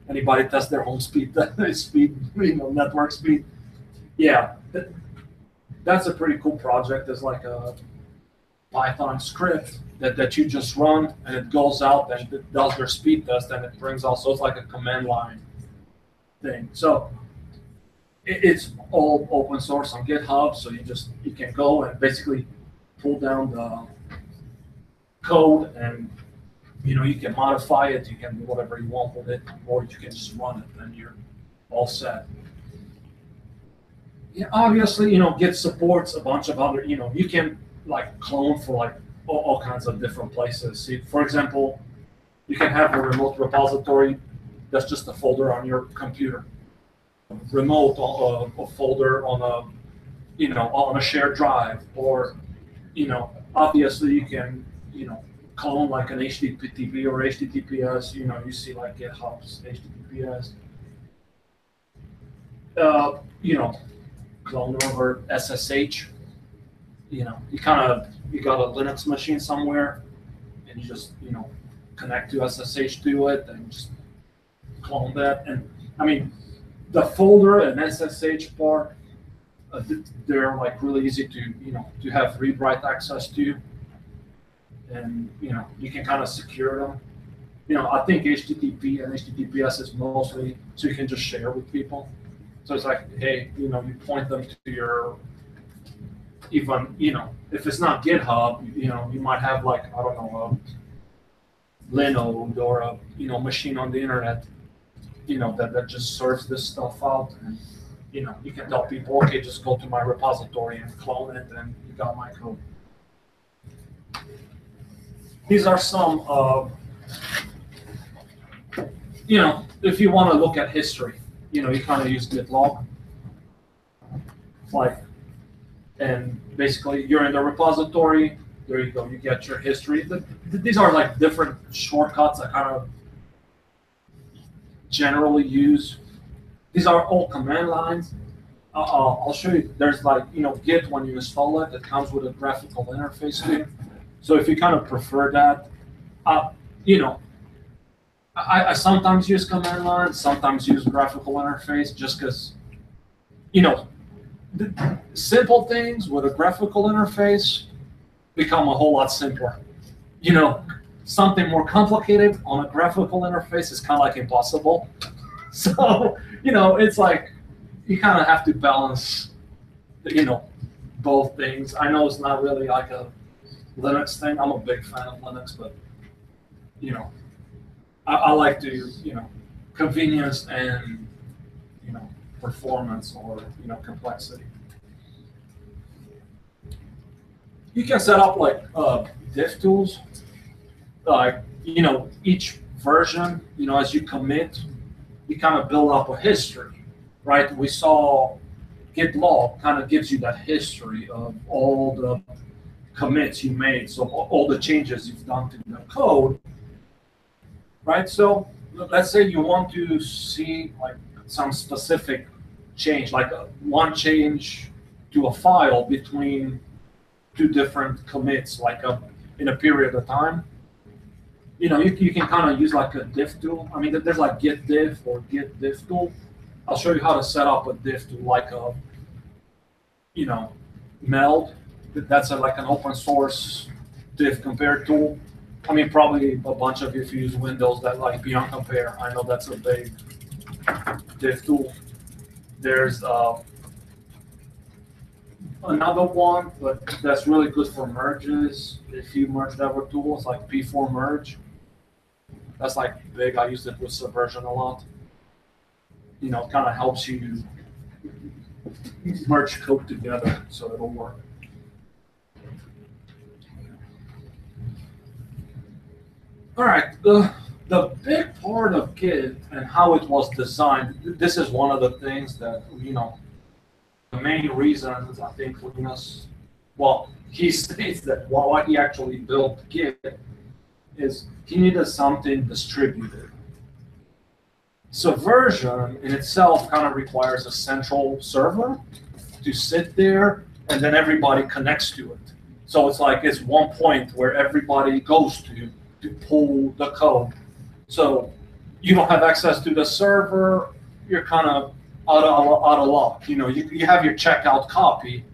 Anybody test their own speed, network speed? Yeah, that's a pretty cool project. There's like a Python script that you just run, and it goes out and it does their speed test, and it brings also, it's like a command line thing. So it's all open source on GitHub, so you can go and basically pull down the code, and you can modify it, you can do whatever you want with it, or you can just run it and you're all set. Yeah, obviously, Git supports a bunch of other, you can like clone for like all kinds of different places. See, for example, you can have a remote repository that's just a folder on your computer. Remote a folder on a shared drive, or obviously you can clone like an HTTP or HTTPS. You see like GitHub's HTTPS. Clone over SSH. You got a Linux machine somewhere, and you just connect to SSH to it and just clone that. And I mean, the folder and SSH part, they're like really easy to have read-write access to, and you can kind of secure them. I think HTTP and HTTPS is mostly so you can just share with people. So it's like, hey, you point them to your, even if it's not GitHub, you might have like, I don't know, a Linode or a machine on the internet, that just serves this stuff out, and you can tell people, okay, just go to my repository and clone it, and you got my code. These are some, if you want to look at history, you kind of use git log, and basically you're in the repository. There you go. You get your history. These are like different shortcuts I kind of generally use. These are all command lines. I'll show you. There's like, Git, when you install it, it comes with a graphical interface too. So if you kind of prefer that, I sometimes use command lines, sometimes use graphical interface, just because, the simple things with a graphical interface become a whole lot simpler. Something more complicated on a graphical interface is kind of like impossible. So, it's like you kind of have to balance, both things. I know it's not really like a Linux thing. I'm a big fan of Linux, but, I like to, convenience and, performance or, complexity. You can set up like diff tools, like, each version, as you commit, you kind of build up a history, right? We saw git log kind of gives you that history of all the commits you made, so all the changes you've done to the code, right? So let's say you want to see like some specific change, like one change to a file between two different commits, like in a period of time. you can kind of use like a diff tool. I mean, there's like git diff or git diff tool. I'll show you how to set up a diff tool, like a, meld. That's like an open source diff compare tool. I mean, probably a bunch of you, if you use Windows, that like Beyond Compare. I know that's a big diff tool. There's another one, but that's really good for merges. If you merge ever tools like P4 merge, that's like big. I use it with Subversion a lot. It kind of helps you merge code together so it'll work. All right, the big part of Git and how it was designed, this is one of the things that, the main reasons I think Linus, he states that why he actually built Git is he needed something distributed. Subversion in itself kind of requires a central server to sit there, and then everybody connects to it. So it's one point where everybody goes to pull the code. So you don't have access to the server, you're kind of out of luck. You have your checkout copy,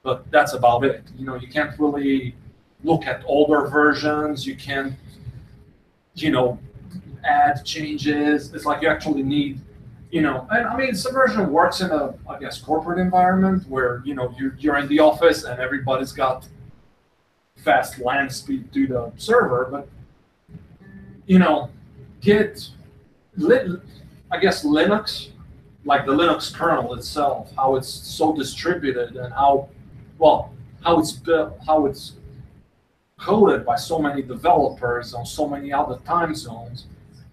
but that's about it. You can't really look at older versions. You can't, add changes. It's like you actually need, and I mean, Subversion works in a, I guess, corporate environment where, you're in the office and everybody's got fast LAN speed to the server, but, Git, I guess Linux, like the Linux kernel itself, how it's so distributed and how it's built, how it's coded by so many developers on so many other time zones,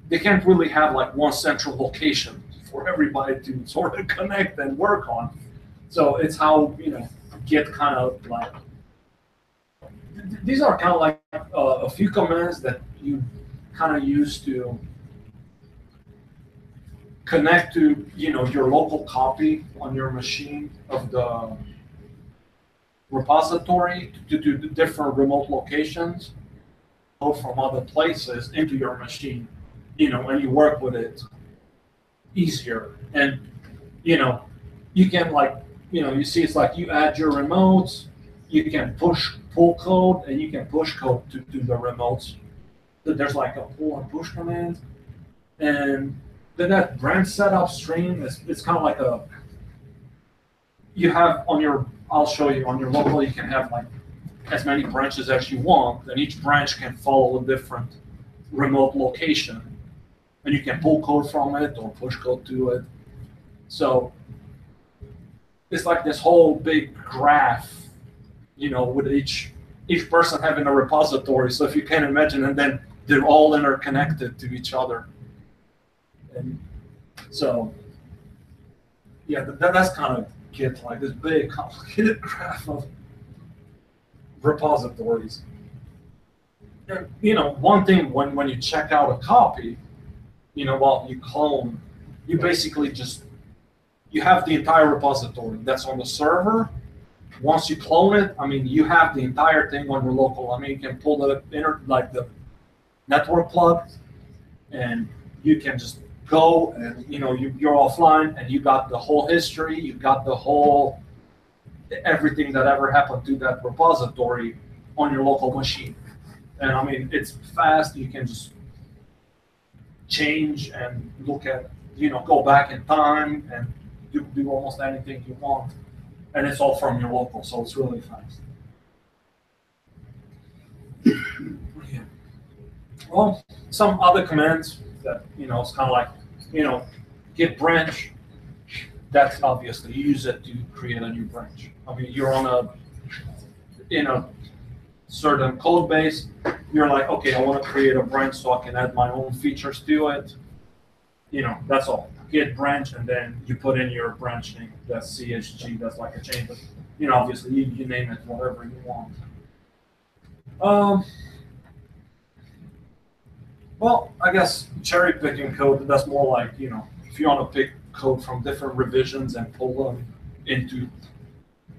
they can't really have like one central location for everybody to sort of connect and work on. So it's how, Git kind of like, these are kind of like a few commands that you kind of use to connect to, your local copy on your machine of the repository to different remote locations, or from other places into your machine, and you work with it easier. And, you can you see it's like you add your remotes, you can pull code, and you can push code to the remotes. There's like a pull and push command. And then that branch setup stream it's kind of like you have on your, I'll show you on your local, you can have like as many branches as you want, and each branch can follow a different remote location. And you can pull code from it or push code to it. So it's like this whole big graph, with each person having a repository. So if you can imagine, and then they're all interconnected to each other. And so, yeah, that's kind of Git, like this big complicated graph of repositories. And, one thing when you check out a copy, while you clone, you basically you have the entire repository that's on the server. Once you clone it, I mean, you have the entire thing on your local. I mean, you can pull the the network plug, and you can just go and you're offline, and you got the whole history. You got the whole everything that ever happened to that repository on your local machine. And I mean, it's fast. You can just change and look at, go back in time and do almost anything you want. And it's all from your local, so it's really fast. Yeah. Well, some other commands that, it's kind of like, git branch. That's obviously, you use it to create a new branch. I mean, you're in a certain code base, you're like, okay, I want to create a branch so I can add my own features to it. That's all. Git branch, and then you put in your branch name. That's CHG. That's like a chain, but obviously you name it whatever you want. Well, I guess cherry picking code. That's more like if you want to pick code from different revisions and pull them into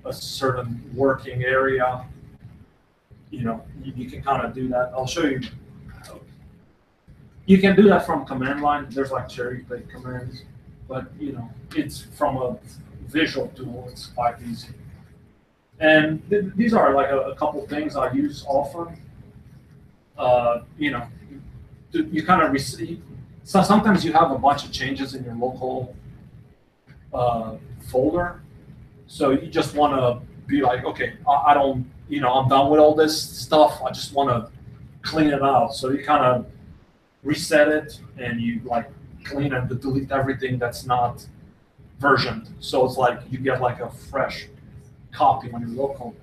a certain working area. You can kind of do that. I'll show you You can do that from command line. There's like cherry pick commands, but it's from a visual tool. It's quite easy. And these are like a couple things I use often. You kind of receive. So sometimes you have a bunch of changes in your local folder. So you just want to be like, okay, I don't, I'm done with all this stuff. I just want to clean it out. So you kind of reset it and you like clean and delete everything that's not versioned. So it's like you get like a fresh copy on your local.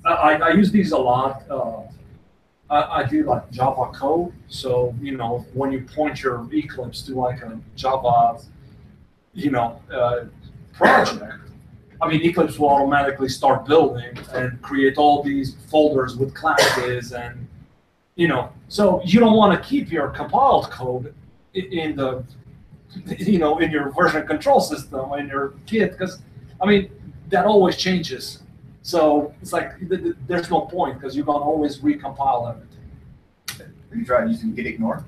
I use these a lot. I do like Java code. So, when you point your Eclipse to like a Java, project, Eclipse will automatically start building and create all these folders with classes and, so you don't want to keep your compiled code in the, in your version control system, in your Git, because, that always changes. So it's like, there's no point because you're going to always recompile everything. Have you tried using git ignore?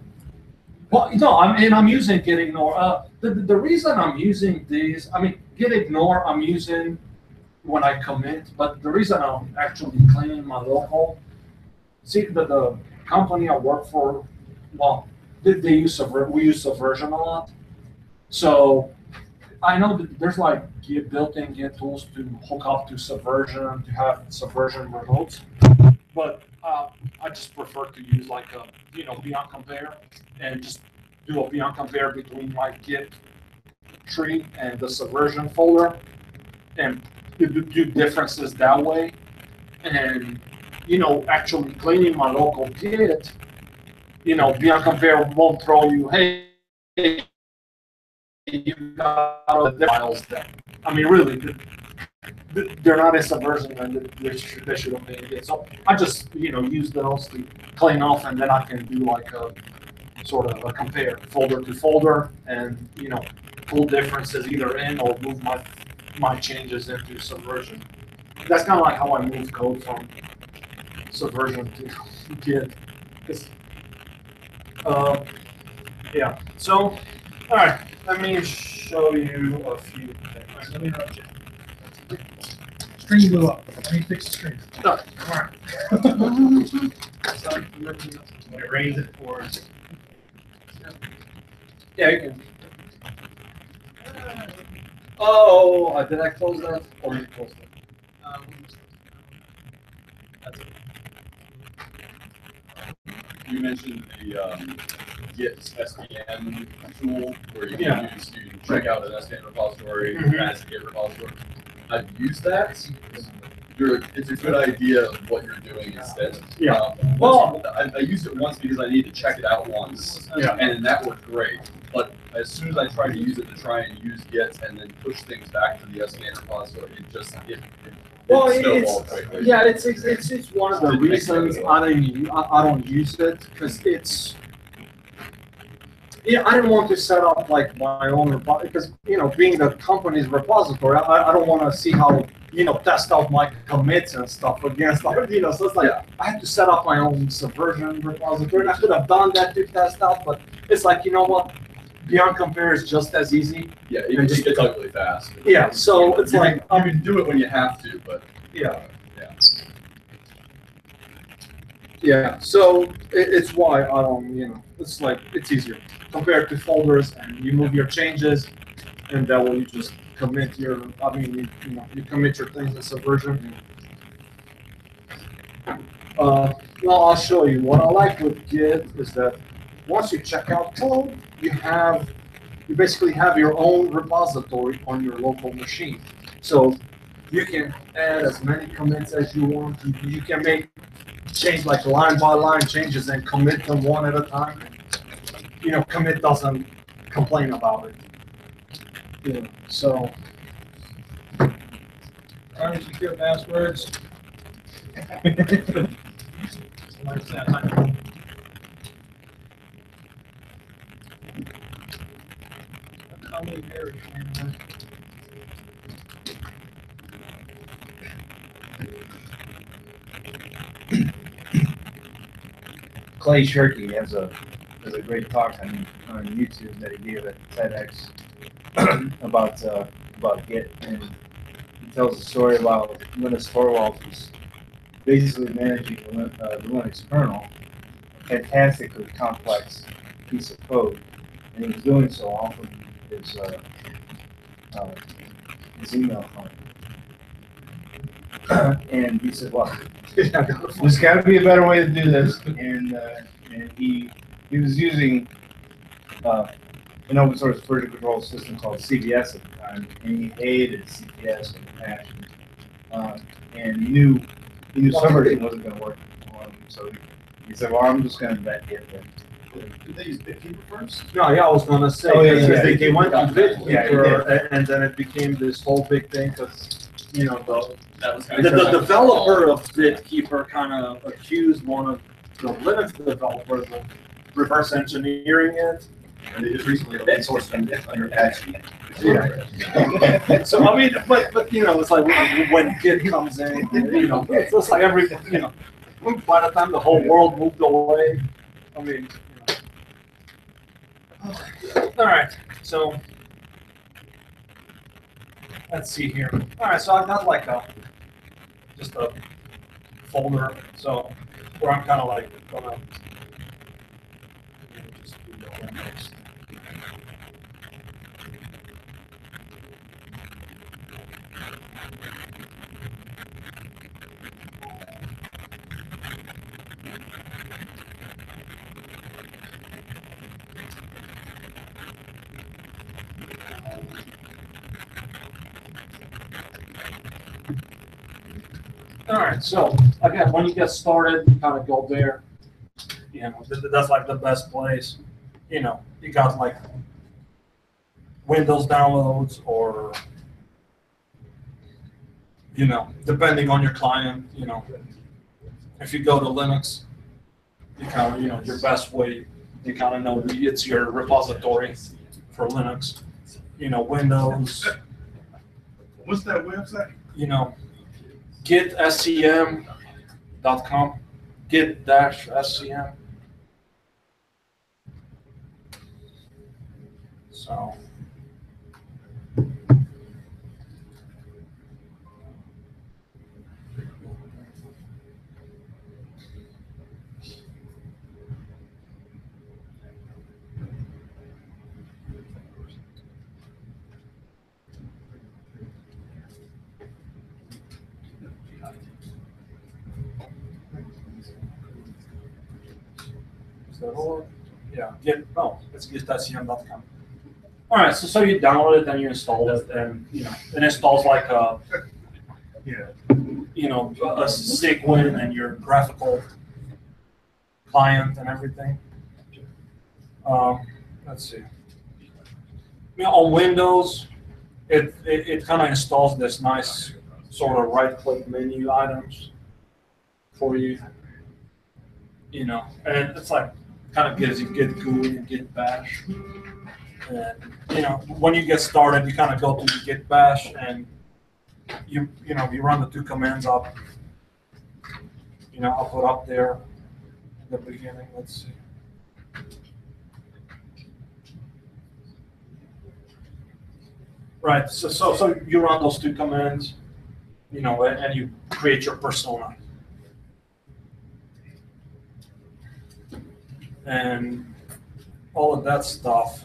Well, no, I'm using git ignore. The reason I'm using these, git ignore I'm using when I commit, but the reason I'm actually cleaning my local, see the company I work for, well, we use Subversion a lot. So I know that there's like built-in Git tools to hook up to Subversion, to have Subversion remotes, but I just prefer to use like a, beyond compare and just do a beyond compare between my Git tree and the Subversion folder and do differences that way. And, actually cleaning my local Git, beyond compare won't throw you, hey, you got all the files there. Really, they're not in Subversion and they shouldn't be in Git. So I just, use those to clean off and then I can do like a sort of a compare folder to folder and, pull differences either in or move my changes into Subversion. That's kind of like how I move code from Subversion to Git. Yeah, so, all right, let me show you a few things. Let me interrupt you. String blew up. Let me fix the string. No, all right. When it rains, it pours. Yeah, you can. Oh, did I close that? Or you closed it? You mentioned the Git SVN tool where you can check out an SVN repository as a Git repository. I've used that. It's a good idea of what you're doing instead. Yeah. I used it once because I needed to check it out once, and that worked great. But as soon as I tried to use it to try and use Git and then push things back to the SVN repository, it's one of the reasons I don't use it because it's. Yeah, I didn't want to set up like my own repository because being the company's repository, I don't want to see how test out my commits and stuff against so it's like I had to set up my own Subversion repository. And I could have done that to test out, but it's like what, beyond compare is just as easy. Yeah, it gets ugly fast. Yeah, so it's you can do it when you have to, but yeah. So it's why I don't it's like it's easier compared to folders and you move your changes and that way you just commit your you commit your things in Subversion. Well, I'll show you. What I like with Git is that once you check out code, you basically have your own repository on your local machine. So you can add as many commits as you want. You can change like line by line changes and commit them one at a time. Commit doesn't complain about it. So. Trying to secure passwords. Clay Shirky has a there's a great talk on YouTube that he gave at TEDx about Git, and he tells a story about Linus Torvalds was basically managing the Linux kernel, a fantastically complex piece of code, and he was doing so off of his email client. And he said, "Well, there's got to be a better way to do this." And he was using an open source version control system called CVS at the time, and he hated CVS with a passion. And he knew subversion wasn't going to work for him, so he said, "Well, I'm just going to bet Git then." Did they use BitKeeper first? No, yeah, I was gonna say, Oh, yeah, because yeah, they went to BitKeeper, BitKeeper, and then it became this whole big thing, because, you know, That was the developer of BitKeeper kind of accused one of the Linux developers of reverse engineering it. And they just recently open sourced them under Apache. Yeah. So, I mean, but, you know, it's like when Git comes in, you know, it's just like you know, by the time the whole world moved away, I mean, all right, so let's see here. All right, so I've got like just a folder, so where I'm kind of like gonna just do the next. All right, so again, when you get started, you kind of go there. You know, that's like the best place. You know, you got like Windows downloads, or, you know, depending on your client, you know, if you go to Linux, you kind of, you know, your best way, you kind of know it's your repository for Linux. You know, Windows. What's that website? You know, gitscm.com, git-scm. So, yeah, it's gitscm.com. All right, so you download it and you install it, and you know it installs like a, you know, a Sigwin and your graphical client and everything. Let's see. You know, on Windows, it kind of installs this nice sort of right-click menu items for you. You know, and it's like kind of gives you Git GUI and Git Bash. And you know, when you get started, you kind of go to Git Bash, and you know you run the two commands up. You know, I'll put up there in the beginning. Let's see. Right. So you run those two commands. You know, and you create your persona. And all of that stuff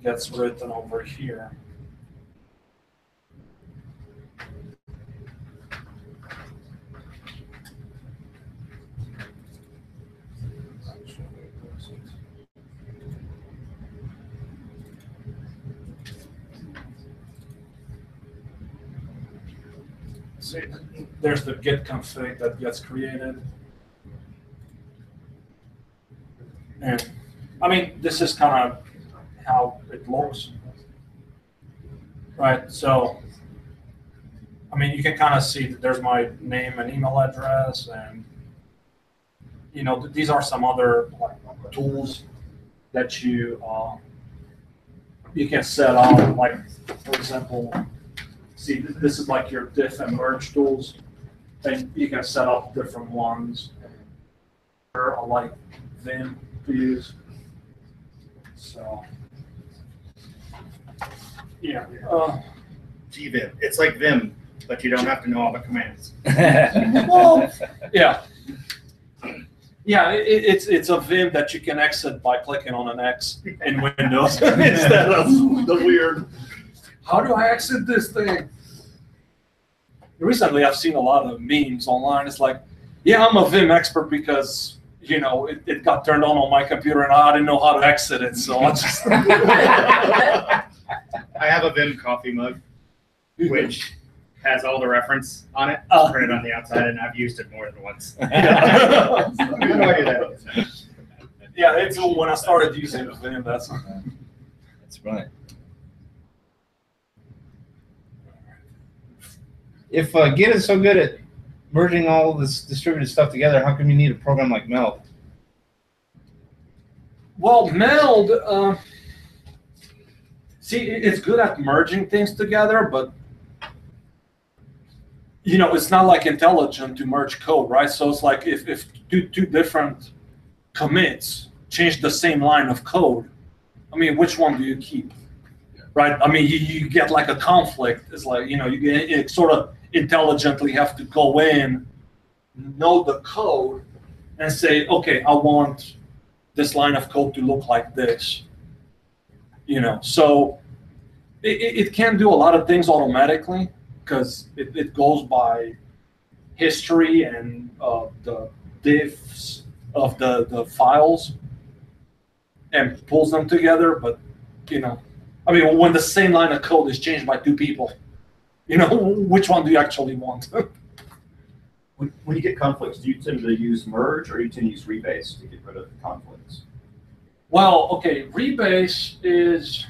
gets written over here. See, there's the git config that gets created. And I mean, this is kind of how it looks, right? So, I mean, you can kind of see that there's my name and email address, and you know, these are some other like tools that you can set up. Like, for example, see, this is like your diff and merge tools, and you can set up different ones. Or like Vim to use. So, yeah. GVim. It's like Vim, but you don't have to know all the commands. Well, yeah. Yeah, it's a Vim that you can exit by clicking on an X in Windows instead of the weird, how do I exit this thing? Recently, I've seen a lot of memes online. It's like, yeah, I'm a Vim expert because, you know, it got turned on my computer and I didn't know how to exit it, so I just... I have a Vim coffee mug, which has all the reference on it, printed on the outside, and I've used it more than once. Yeah, How do I do that? yeah, it's when I started using Vim, that's right. If Git is so good at merging all this distributed stuff together, how come you need a program like Meld? Well, Meld, see, it's good at merging things together, but you know, it's not like intelligent to merge code, right? So it's like if two different commits change the same line of code, I mean, which one do you keep, right? I mean, you get like a conflict. It's like, you know, you sort of intelligently have to go in, know the code, and say, okay, I want this line of code to look like this. You know, so it can do a lot of things automatically because it goes by history and the diffs of the files and pulls them together. But, you know, I mean, when the same line of code is changed by two people, you know, which one do you actually want? When you get conflicts, do you tend to use merge or do you tend to use rebase to get rid of conflicts? Well, okay, rebase is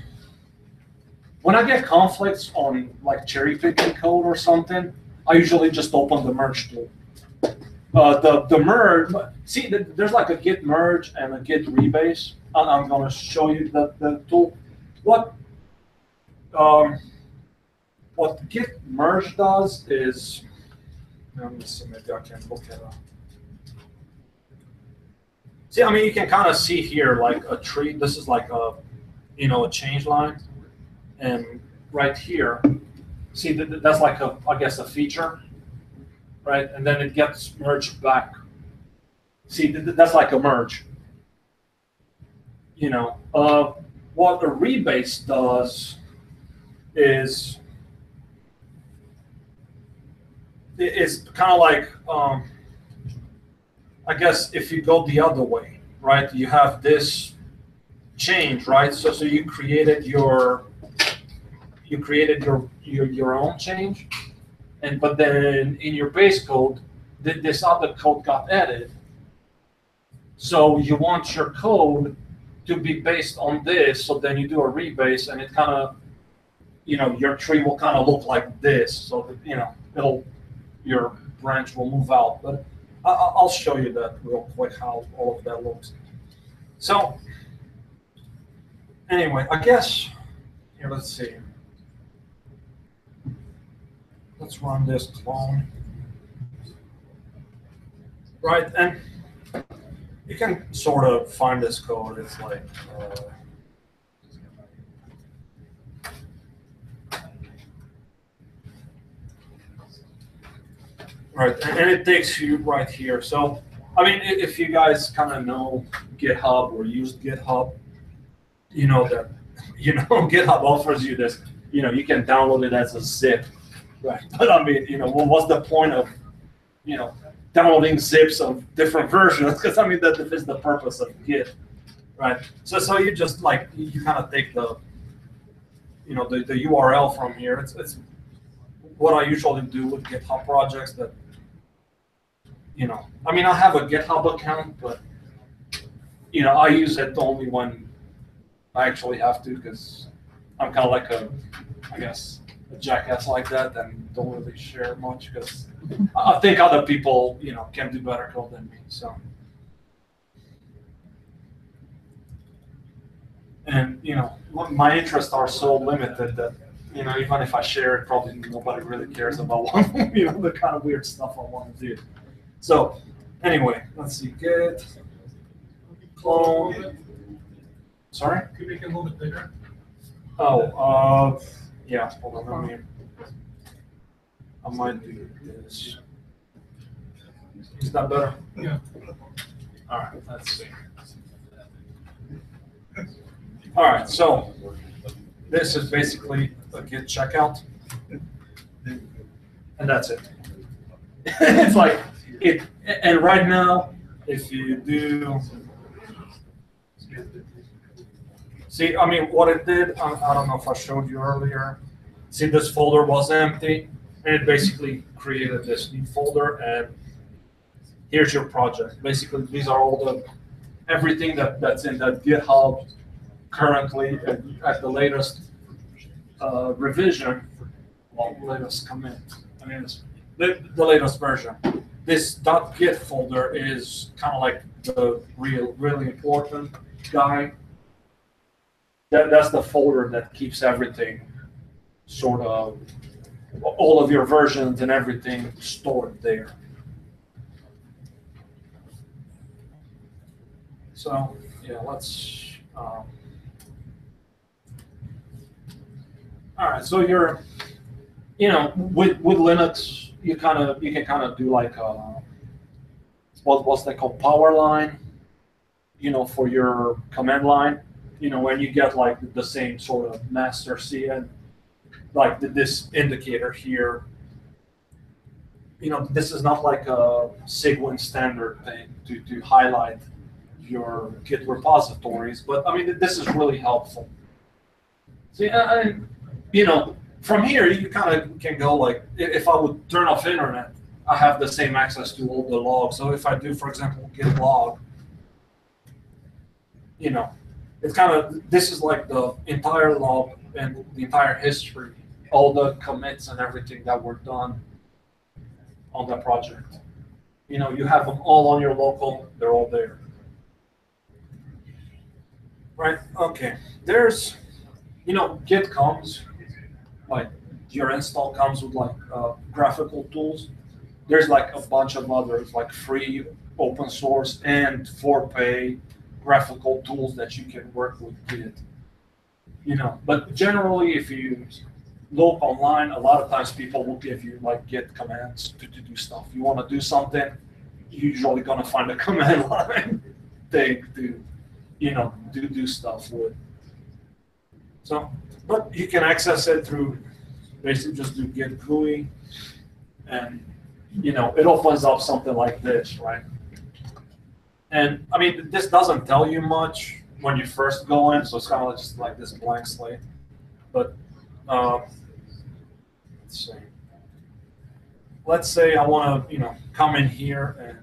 when I get conflicts on like cherry picking code or something, I usually just open the merge tool. The merge, see, there's like a git merge and a git rebase. I'm going to show you the tool. What git merge does is, let me see, maybe I can look it up. See, I mean, you can kind of see here like a tree. This is like a, you know, a change line. And right here, see, that's like a, I guess, a feature, right? And then it gets merged back. See, that's like a merge. You know, what a rebase does is it's kind of like, I guess if you go the other way, right? You have this change, right? So you created your own change, but then in your base code, this other code got added. So you want your code to be based on this. So then you do a rebase, and it kind of, you know, your tree will kind of look like this. So that, you know, your branch will move out. But I'll show you that real quick, how all of that looks. So anyway, I guess, here, let's see. Let's run this clone. Right, and you can sort of find this code. It's like, right, and it takes you right here. So, I mean, if you guys kind of know GitHub or used GitHub, you know that, you know, GitHub offers you this, you know, you can download it as a zip, right? But I mean, you know, well, what's the point of, you know, downloading zips of different versions? Because I mean, that is the purpose of Git, right? So you just like, you kind of take the, you know, the URL from here. It's what I usually do with GitHub projects that, you know, I mean, I have a GitHub account, but, you know, I use it only when I actually have to, because I'm kind of like a, I guess, a jackass like that, and don't really share much, because I think other people, you know, can do better code than me, so. And, you know, my interests are so limited that, you know, even if I share it, probably nobody really cares about one, you know, the kind of weird stuff I want to do. So, anyway, let's see, Git. clone. Sorry? Could you make it a little bit bigger? Oh, yeah, hold on, let me. I might do this. Is that better? Yeah. All right, let's see. All right, so this is basically a Git checkout, and that's it. It's like it, and right now, if you do, see, I mean, what it did, I don't know if I showed you earlier. See, this folder was empty, and it basically created this new folder, and here's your project. Basically, these are all the everything that's in that GitHub currently at the latest revision, well, latest commit. I mean, it's the latest version. This .git folder is kind of like the really important guy. That's the folder that keeps everything sort of, all of your versions and everything stored there. So yeah, let's. All right, so you're, with Linux, you can kind of do like what's they call power line, for your command line. When you get like the same sort of master CN, like this indicator here. This is not like a Sigwin standard thing to highlight your Git repositories, but I mean, this is really helpful. See, from here, you kind of can go like, if I would turn off internet, I have the same access to all the logs. So if I do, for example, git log, it's kind of, this is like the entire log and the entire history, all the commits and everything that were done on that project. You have them all on your local, they're all there. Right, okay. There's, Git comes, like your install comes with like graphical tools. There's like a bunch of others, like free, open source, and for pay graphical tools that you can work with Git. But generally, if you look online, a lot of times people will give you like Git commands to do stuff. You want to do something, you're usually gonna find a command line thing to, do stuff with. So, but you can access it through basically just do git GUI, and it opens up something like this, right? And I mean, this doesn't tell you much when you first go in, so it's kind of just like this blank slate. But let's see. Let's say I want to, come in here and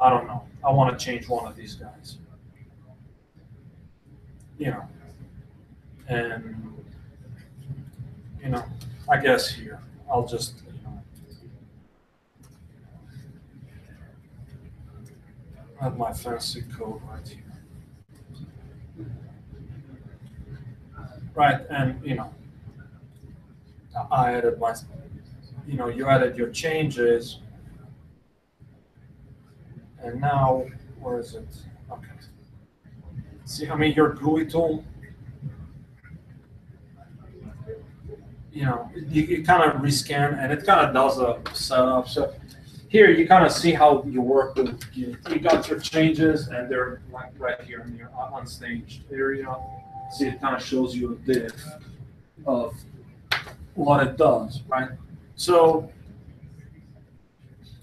I don't know, I want to change one of these guys. And I guess here I'll just have my fancy code right here. Right, and I added my, you added your changes, and now where is it? Okay. See, I mean, your GUI tool, you kind of rescan, and it kind of does a setup. So here you kind of see how you work with, you got your changes, and they're like right here in your unstaged area. See, it kind of shows you a diff of what it does, right? So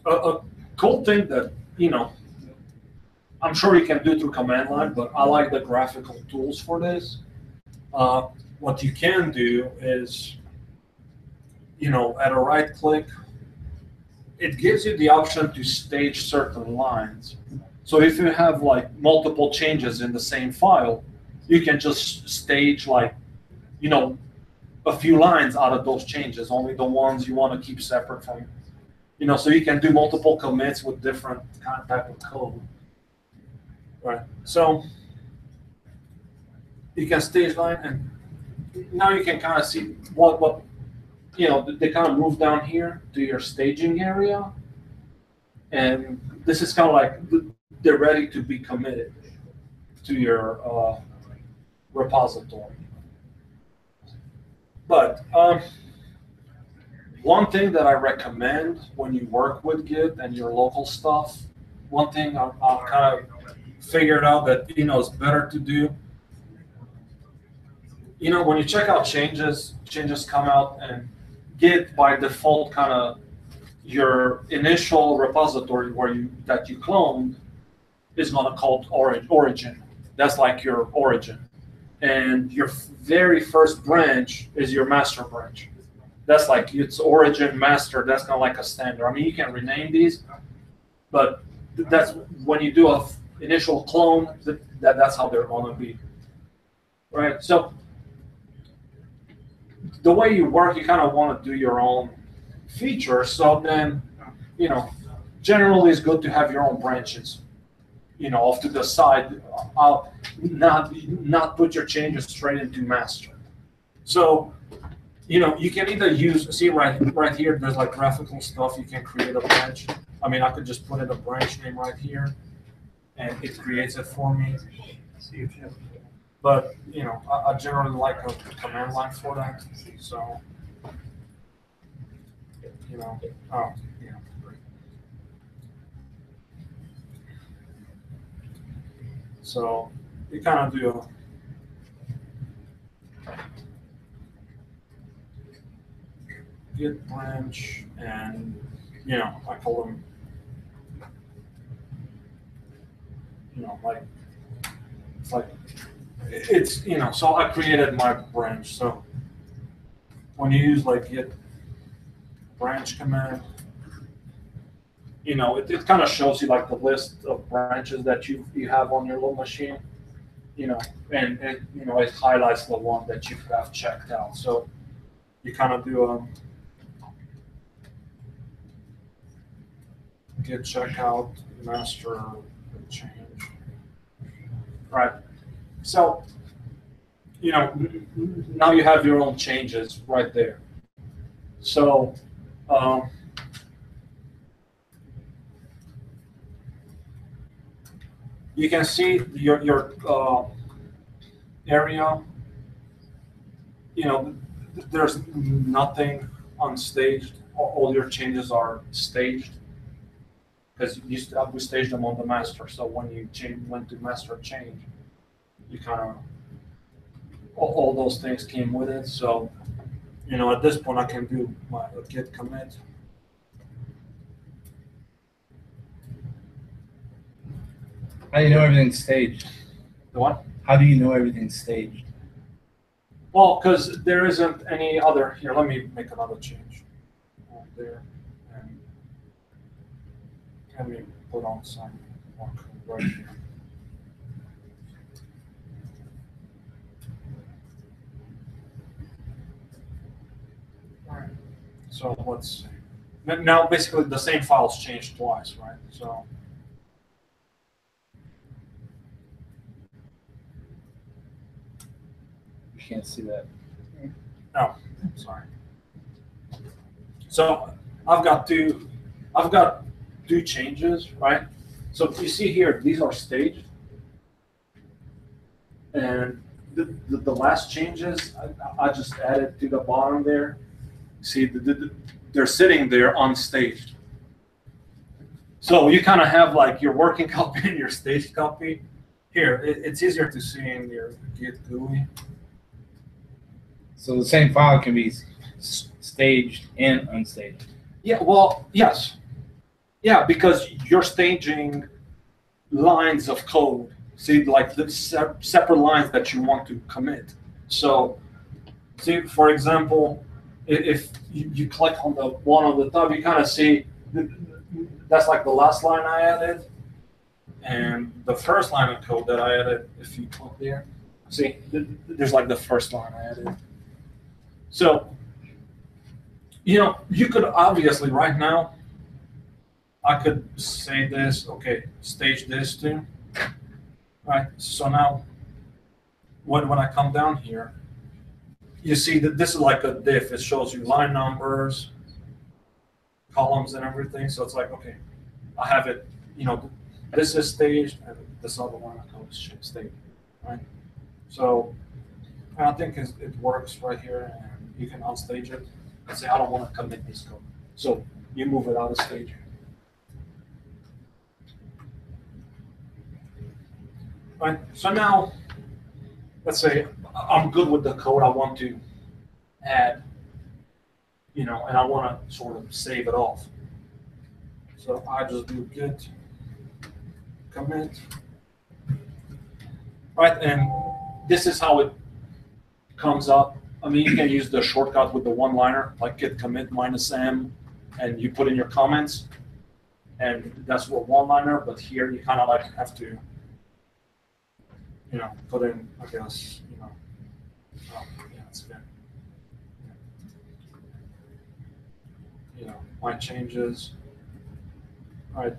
a cool thing that, I'm sure you can do through command line, but I like the graphical tools for this. What you can do is, at a right click, it gives you the option to stage certain lines. So if you have like multiple changes in the same file, you can just stage like, a few lines out of those changes, only the ones you want to keep separate from, so you can do multiple commits with different kind of type of code. Right. So you can stage line, and now you can kind of see what they kind of move down here to your staging area, and this is kind of like they're ready to be committed to your repository. But one thing that I recommend when you work with Git and your local stuff, one thing I've kind of figured out that is better to do. When you check out changes come out, and Git by default kind of your initial repository that you cloned is going to call origin. That's like your origin. And your very first branch is your master branch. That's like it's origin master. That's kind of like a standard. I mean, you can rename these, but that's when you do a initial clone. That's how they're going to be, right? So the way you work, you kind of want to do your own features. So then, generally it's good to have your own branches. Off to the side, not put your changes straight into master. So, you can either see right here, there's like graphical stuff. You can create a branch. I mean, I could just put in a branch name right here, and it creates it for me. But I generally like a command line for that. So, So you kind of do a Git branch, and I call them so I created my branch. So when you use like Git branch command, it kind of shows you like the list of branches that you have on your little machine, and it highlights the one that you have checked out. So you kind of do a Git checkout master change, right? So now you have your own changes right there. So you can see your area. There's nothing unstaged. All your changes are staged because we staged them on the master. So when you went to master change, you kind of all those things came with it. So at this point I can do my git commit. How do you know everything's staged? The what? How do you know everything's staged? Well, because there isn't any other. Here, let me make another change there, and let me put on some more code right here. All right. So let's see. Now, basically, the same files changed twice, right? So. Can't see that. Oh, sorry. So I've got two changes, right? So you see here, these are staged, and the last changes I just added to the bottom there. See, they're sitting there unstaged. So you kind of have like your working copy and your staged copy. Here, it's easier to see in your Git GUI. So the same file can be staged and unstaged. Yeah, well, yes. Yeah, because you're staging lines of code. See, like the separate lines that you want to commit. So, see, for example, if you click on the one on the top, you kind of see that's like the last line I added. And the first line of code that I added, if you click there, see, there's like the first line I added. So, you could obviously right now, I could say this, okay, stage this too, right? So now, when I come down here, you see that this is like a diff. It shows you line numbers, columns, and everything. So it's like, okay, I have it, this is staged, and this other one I call staged, right? So I think it works right here, and you can unstage it and say, I don't want to commit this code. So you move it out of stage. Right, so now, let's say I'm good with the code I want to add, and I want to sort of save it off. So I just do git commit. Right, and this is how it comes up. I mean, you can use the shortcut with the one-liner, like git commit -m, and you put in your comments, and that's what one-liner, but here you kind of like have to, put in, I guess, oh, yeah, it's good. My changes, right,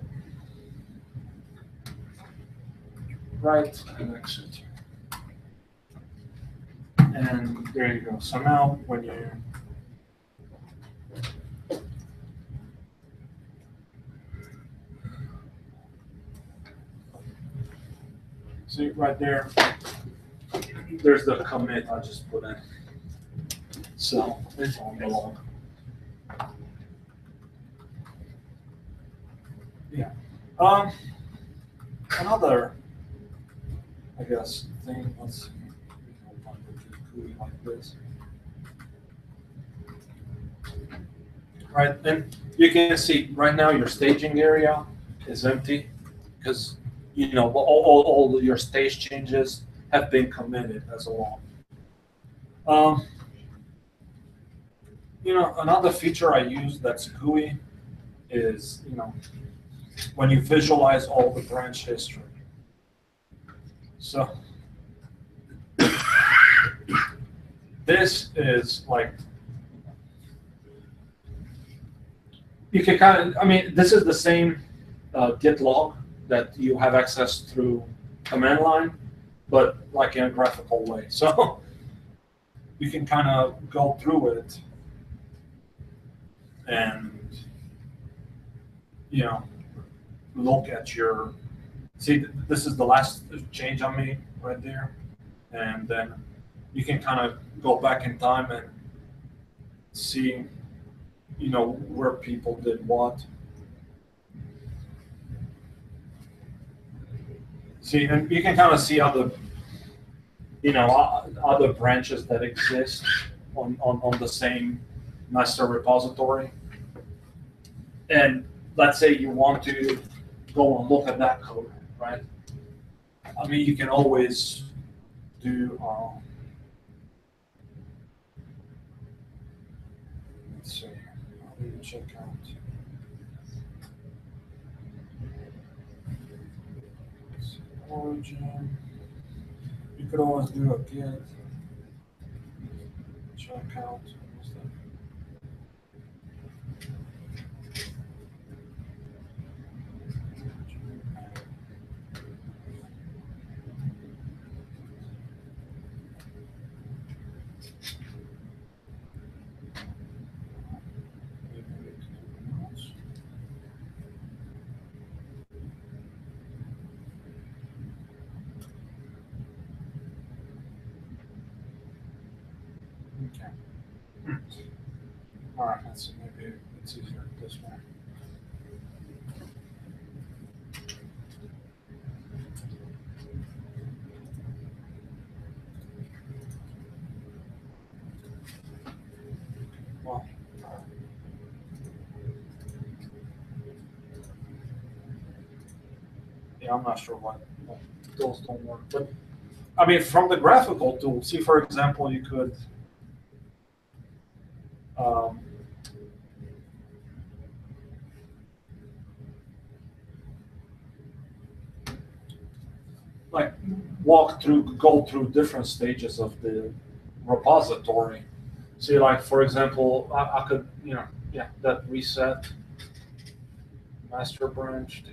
and exit. And there you go. So now when you see right there, there's the commit I just put in. So it's on the log. Yeah. Another, I guess, thing. Let's see. Like this. Right, and you can see right now your staging area is empty because all your stage changes have been committed as well. Another feature I use that's GUI is when you visualize all the branch history. So this is like, you can kind of, this is the same git log that you have access through command line, but like in a graphical way. So you can kind of go through it and, look at your, see, this is the last change I made right there. And then you can kind of go back in time and see, where people did what. See, and you can kind of see other, other branches that exist on the same master repository. And let's say you want to go and look at that code, right? You can always do, let's see, let me check out. Origin. You could always do a git check out. Okay. All right, let's see, maybe it's easier this way. Well, yeah, I'm not sure why those don't work, but from the graphical tool, see, for example, you could like go through different stages of the repository. See, like, for example, I could, that reset master branch.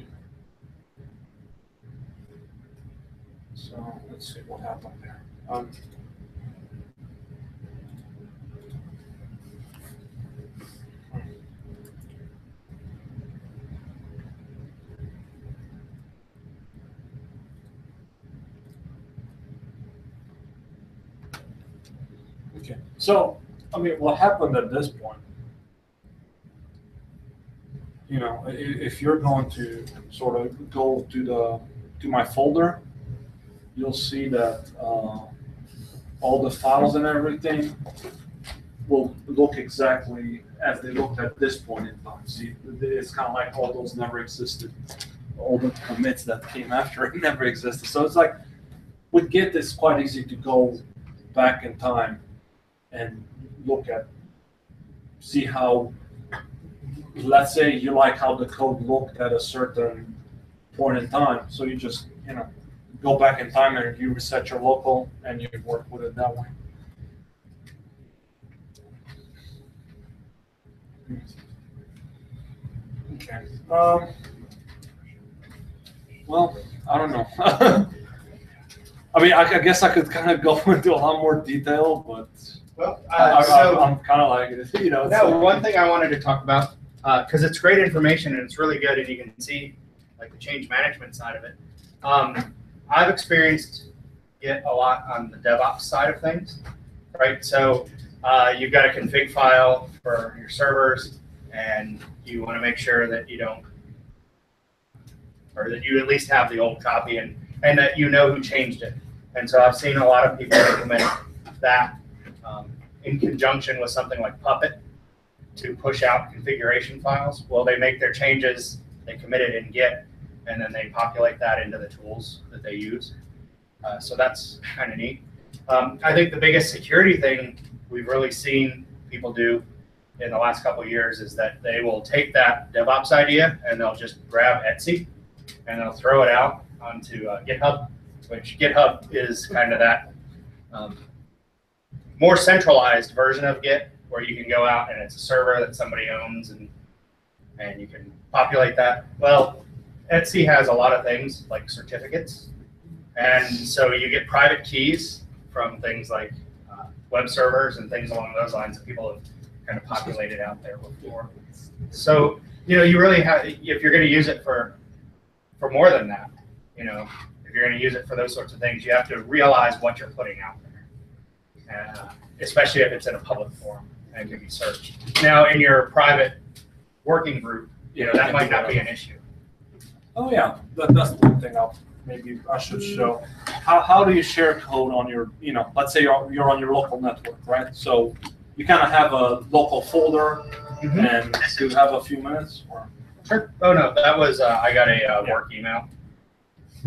So let's see what happened there. Okay. So, I mean, what happened at this point? You know, if you're going to sort of go to my folder, you'll see that all the files and everything will look exactly as they looked at this point in time. See, it's kind of like all those never existed. All the commits that came after it never existed. So it's like with Git, it's quite easy to go back in time and look at, see how, let's say you like how the code looked at a certain point in time. So you just, you know, go back in time and you reset your local and you work with it that way. Okay. Well, I don't know. I mean, I guess I could kind of go into a lot more detail, but Well, I'm kind of like, you know. No, one thing I wanted to talk about, because it's great information and it's really good, and you can see like the change management side of it. I've experienced it a lot on the DevOps side of things, right? So you've got a config file for your servers, and you want to make sure that you don't, or that you at least have the old copy, and that you know who changed it. And so I've seen a lot of people implement that in conjunction with something like Puppet to push out configuration files. Well, they make their changes, they commit it in Git, and then they populate that into the tools that they use. So that's kind of neat. I think the biggest security thing we've really seen people do in the last couple of years is that they will take that DevOps idea and they'll just grab Etsy and they'll throw it out onto GitHub, which GitHub is kind of that more centralized version of Git, where you can go out and it's a server that somebody owns, and you can populate that. Well, Etsy has a lot of things like certificates, and so you get private keys from things like web servers and things along those lines that people have kind of populated out there before. So, you know, you really have, if you're going to use it for more than that, you know, if you're going to use it for those sorts of things, you have to realize what you're putting out there. Especially if it's in a public forum and can be searched. Now, in your private working group, you know, that might not be an issue. Oh yeah, that's the one thing maybe I should show. How do you share code on your, you know, let's say you're on your local network, right? So you kind of have a local folder, and do you have a few minutes? Or? Sure. Oh no, that was I got a work email.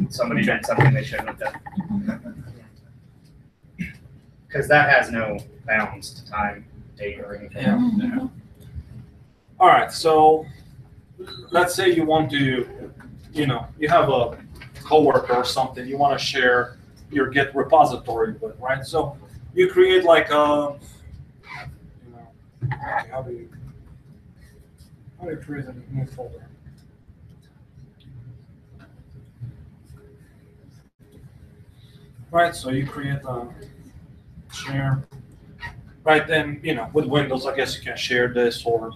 Somebody did something they shouldn't have done. Because that has no bounds to time, date, or anything. Yeah. All right, so let's say you want to, you know, you have a coworker or something you want to share your Git repository with, right? So you create like a, you know, how do you create a new folder? Right, so you create a share. Right, then, you know, with Windows, I guess you can share this, or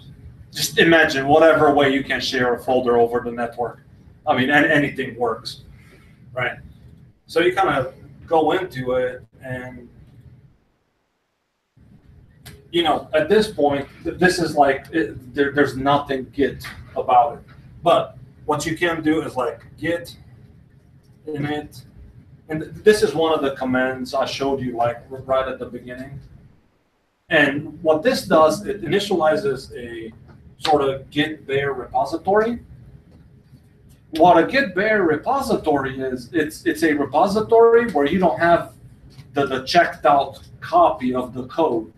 just imagine whatever way you can share a folder over the network. I mean, anything works, right? So you kind of go into it, and, you know, at this point, this is like, there's nothing Git about it. But what you can do is like Git init. And this is one of the commands I showed you like right at the beginning. And what this does, it initializes a sort of Git bare repository. What a Git bare repository is, it's a repository where you don't have the checked out copy of the code.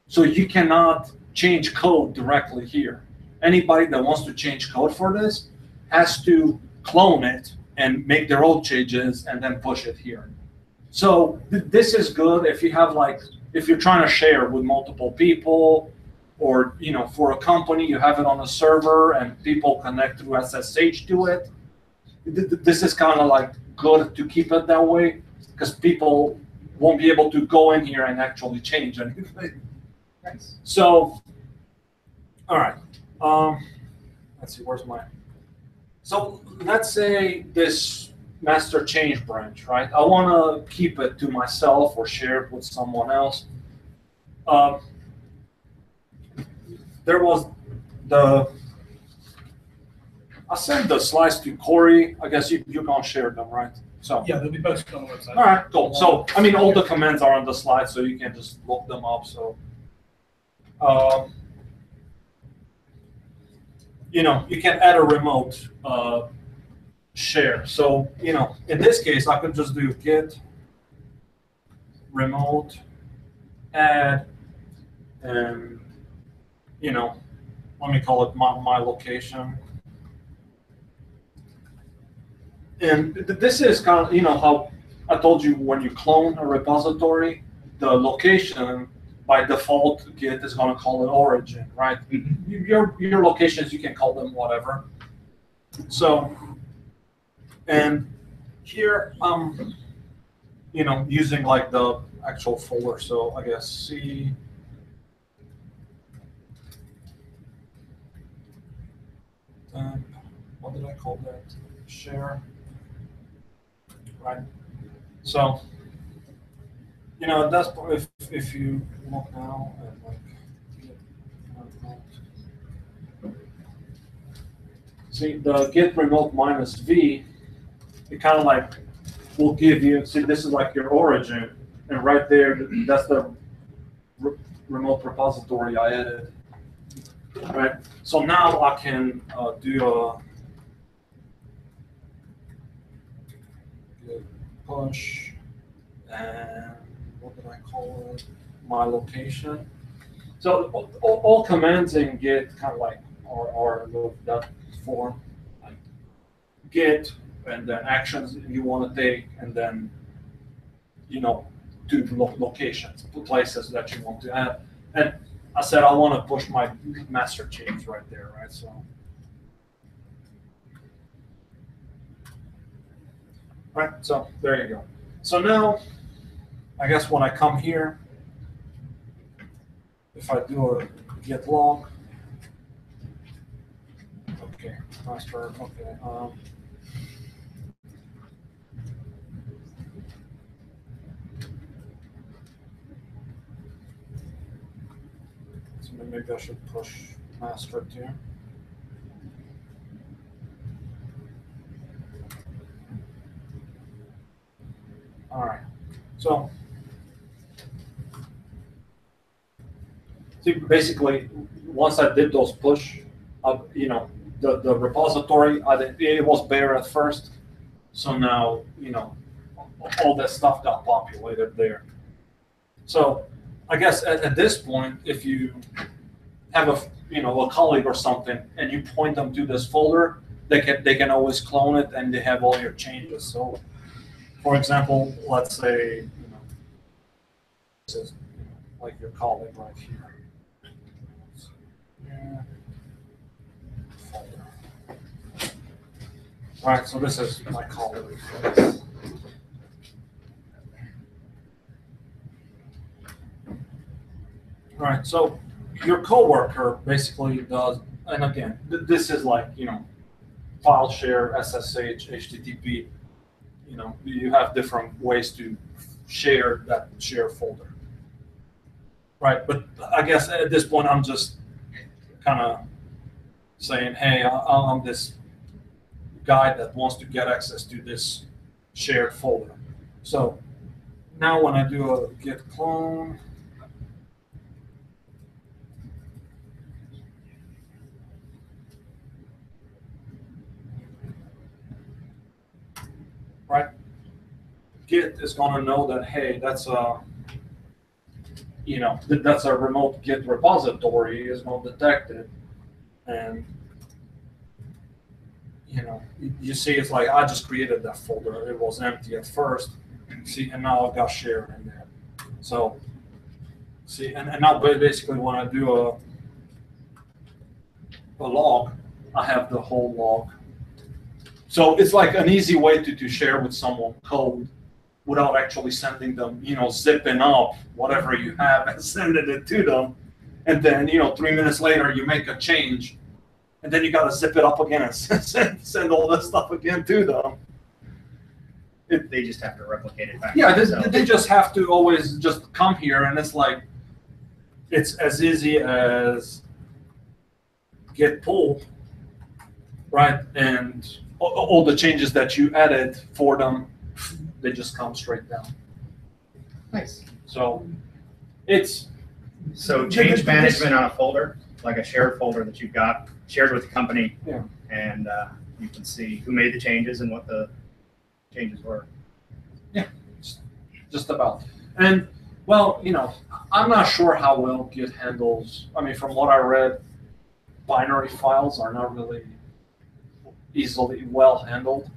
So you cannot change code directly here. Anybody that wants to change code for this has to clone it and make their own changes and then push it here. So this is good if you have like, if you're trying to share with multiple people, or, you know, for a company, you have it on a server and people connect through SSH to it. This is kind of like good to keep it that way, because people won't be able to go in here and actually change anything. Nice. So, all right, let's see, where's my, so let's say this master change branch, right? I want to keep it to myself or share it with someone else. there was I sent the slides to Corey. I guess you're gonna share them, right? So Yeah, they'll be posted on the website. all right, cool. So I mean, all the commands are on the slide, so you can just look them up. So you know, you can add a remote share. So you know, in this case, I could just do git remote add, and you know, let me call it my location. And this is kind of, you know, how I told you when you clone a repository, the location by default Git is going to call it origin, right? Your locations, you can call them whatever. So, and here I'm, you know, using like the actual folder. So I guess C. What did I call that? Share. Right. So, you know, that's if you look now and like see the git remote -v, it kind of like will give you, see, this is like your origin, and right there, that's the remote repository I added. Right. So now I can do a push, and what did I call it? My location. So all commands in Git kind of like are that form, like Git, and then actions you want to take, and then you know, to locations, places that you want to add. And I said I want to push my master change right there, right? So. Right, so there you go. So now, I guess when I come here, if I do a git log, okay, master, okay. So maybe I should push master too. All right, so see, basically, once I did those push, you know, the repository, it was bare at first, so now, you know, all that stuff got populated there. So I guess at this point, if you have a colleague or something, and you point them to this folder, they can always clone it, and they have all your changes. So. For example, let's say, you know, this is, you know, like your colleague right here. Yeah. Folder. All right, so this is my colleague. All right, so your coworker basically does, and again, this is like, you know, file share, SSH, HTTP. You know, you have different ways to share that share folder, right? But I guess at this point, I'm just kind of saying, hey, I'm this guy that wants to get access to this shared folder. So now when I do a git clone, right? Git is going to know that, hey, that's a, you know, that's a remote Git repository. Is going to detect it, and you know, you see, it's like I just created that folder. It was empty at first. See, and now I've got share in there. So see, and now basically when I do a log, I have the whole log. So it's like an easy way to share with someone code without actually sending them, you know, zipping up whatever you have and sending it to them. And then, you know, 3 minutes later, you make a change. And then you got to zip it up again and send all this stuff again to them. They just have to replicate it back. Yeah, they just have to always just come here. And it's like, it's as easy as git pull, right? And all the changes that you added for them, they just come straight down. Nice. So it's So change management on a folder, like a shared folder that you've got shared with the company, Yeah. and you can see who made the changes and what the changes were. just about. And well, I'm not sure how well Git handles. I mean, from what I read, binary files are not really easily well handled.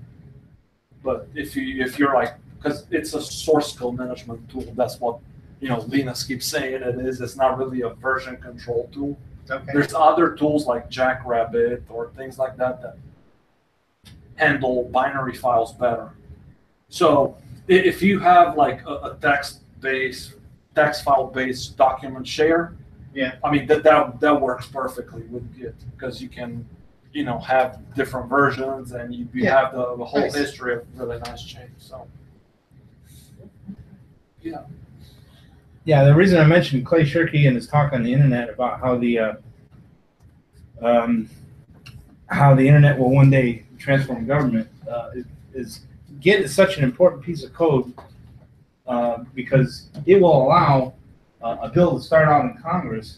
But if you're like, because it's a source code management tool, that's what Linus keeps saying it is. It's not really a version control tool. Okay. There's other tools like Jackrabbit or things like that handle binary files better. So if you have like a text file based document share, yeah, I mean that works perfectly with Git because you can have different versions and you have the whole Nice. history of really nice change. So yeah. Yeah, the reason I mentioned Clay Shirky and his talk on the internet about how the internet will one day transform government is Git is such an important piece of code because it will allow a bill to start out in Congress,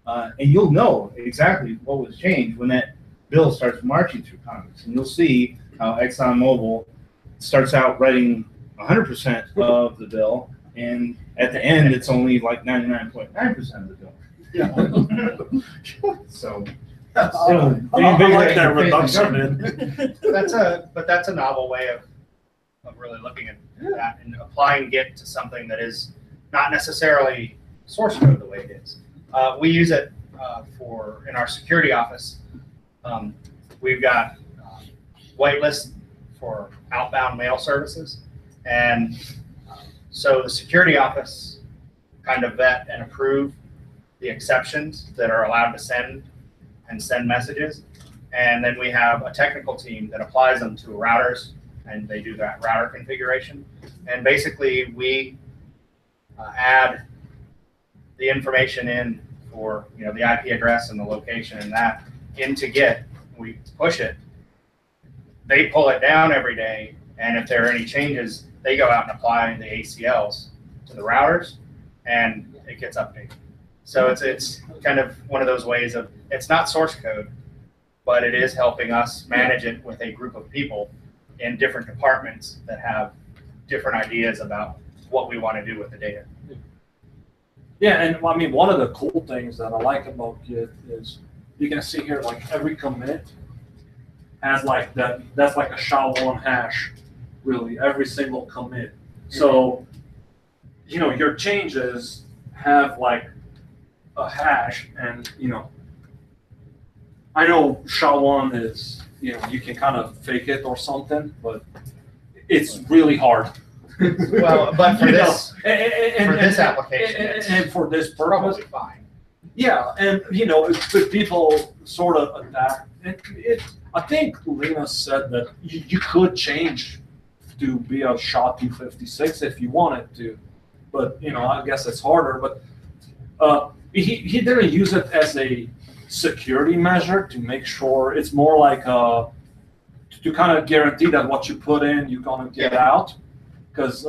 and you'll know exactly what was changed when that bill starts marching through Congress, and you'll see how ExxonMobil starts out writing 100% of the bill, and at the end it's only like 99.9% of the bill. Yeah. So I like that reduction. That's a novel way of really looking at that and applying Git to something that is not necessarily source code the way it is. We use it in our security office. We've got whitelist for outbound mail services, and so the security office kind of vet and approve the exceptions that are allowed to send messages, and then we have a technical team that applies them to routers, and they do that router configuration. And basically, we add the information in for the IP address and the location and that into Git. We push it. They pull it down every day, and if there are any changes, they go out and apply the ACLs to the routers, and it gets updated. So it's kind of one of those ways of, it's not source code, but it is helping us manage it with a group of people in different departments that have different ideas about what we want to do with the data. Yeah, and I mean, one of the cool things that I like about Git is you can see here, like every commit has like that's like a SHA-1 hash, really, every single commit. So, your changes have like a hash, and I know SHA-1 is, you can kind of fake it or something, but it's really hard. Well, but for this application, and for this purpose, probably fine. Yeah, and if people sort of attack, I think Linus said that you could change to be a SHA-256 if you wanted to, but I guess it's harder. But he didn't use it as a security measure to make sure. It's more like to kind of guarantee that what you put in, you're gonna get out, because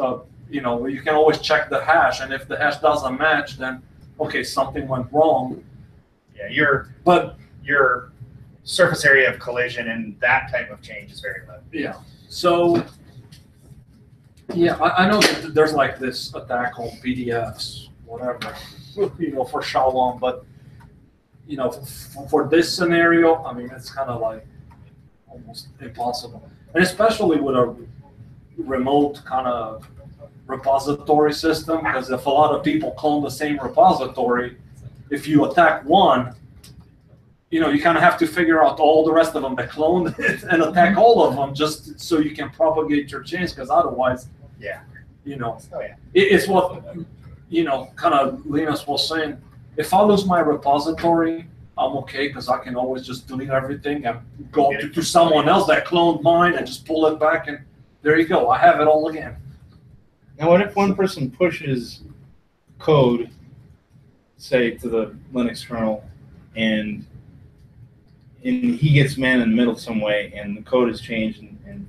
you can always check the hash, and if the hash doesn't match, then okay, something went wrong. Yeah, your surface area of collision and that type of change is very low. Yeah. So yeah, I know that there's like this attack on PDFs, whatever, for SHA-1, but for this scenario, I mean, it's kind of like almost impossible, and especially with a remote kind of repository system, because if a lot of people clone the same repository, if you attack one, you kind of have to figure out all the rest of them that cloned it and attack all of them just so you can propagate your change, because otherwise, it's what kind of Linus was saying. If I lose my repository, I'm okay, because I can always just delete everything and go to someone else that cloned mine and just pull it back, and there you go, I have it all again. Now, what if one person pushes code say to the Linux kernel, and he gets man in the middle some way, and the code is changed and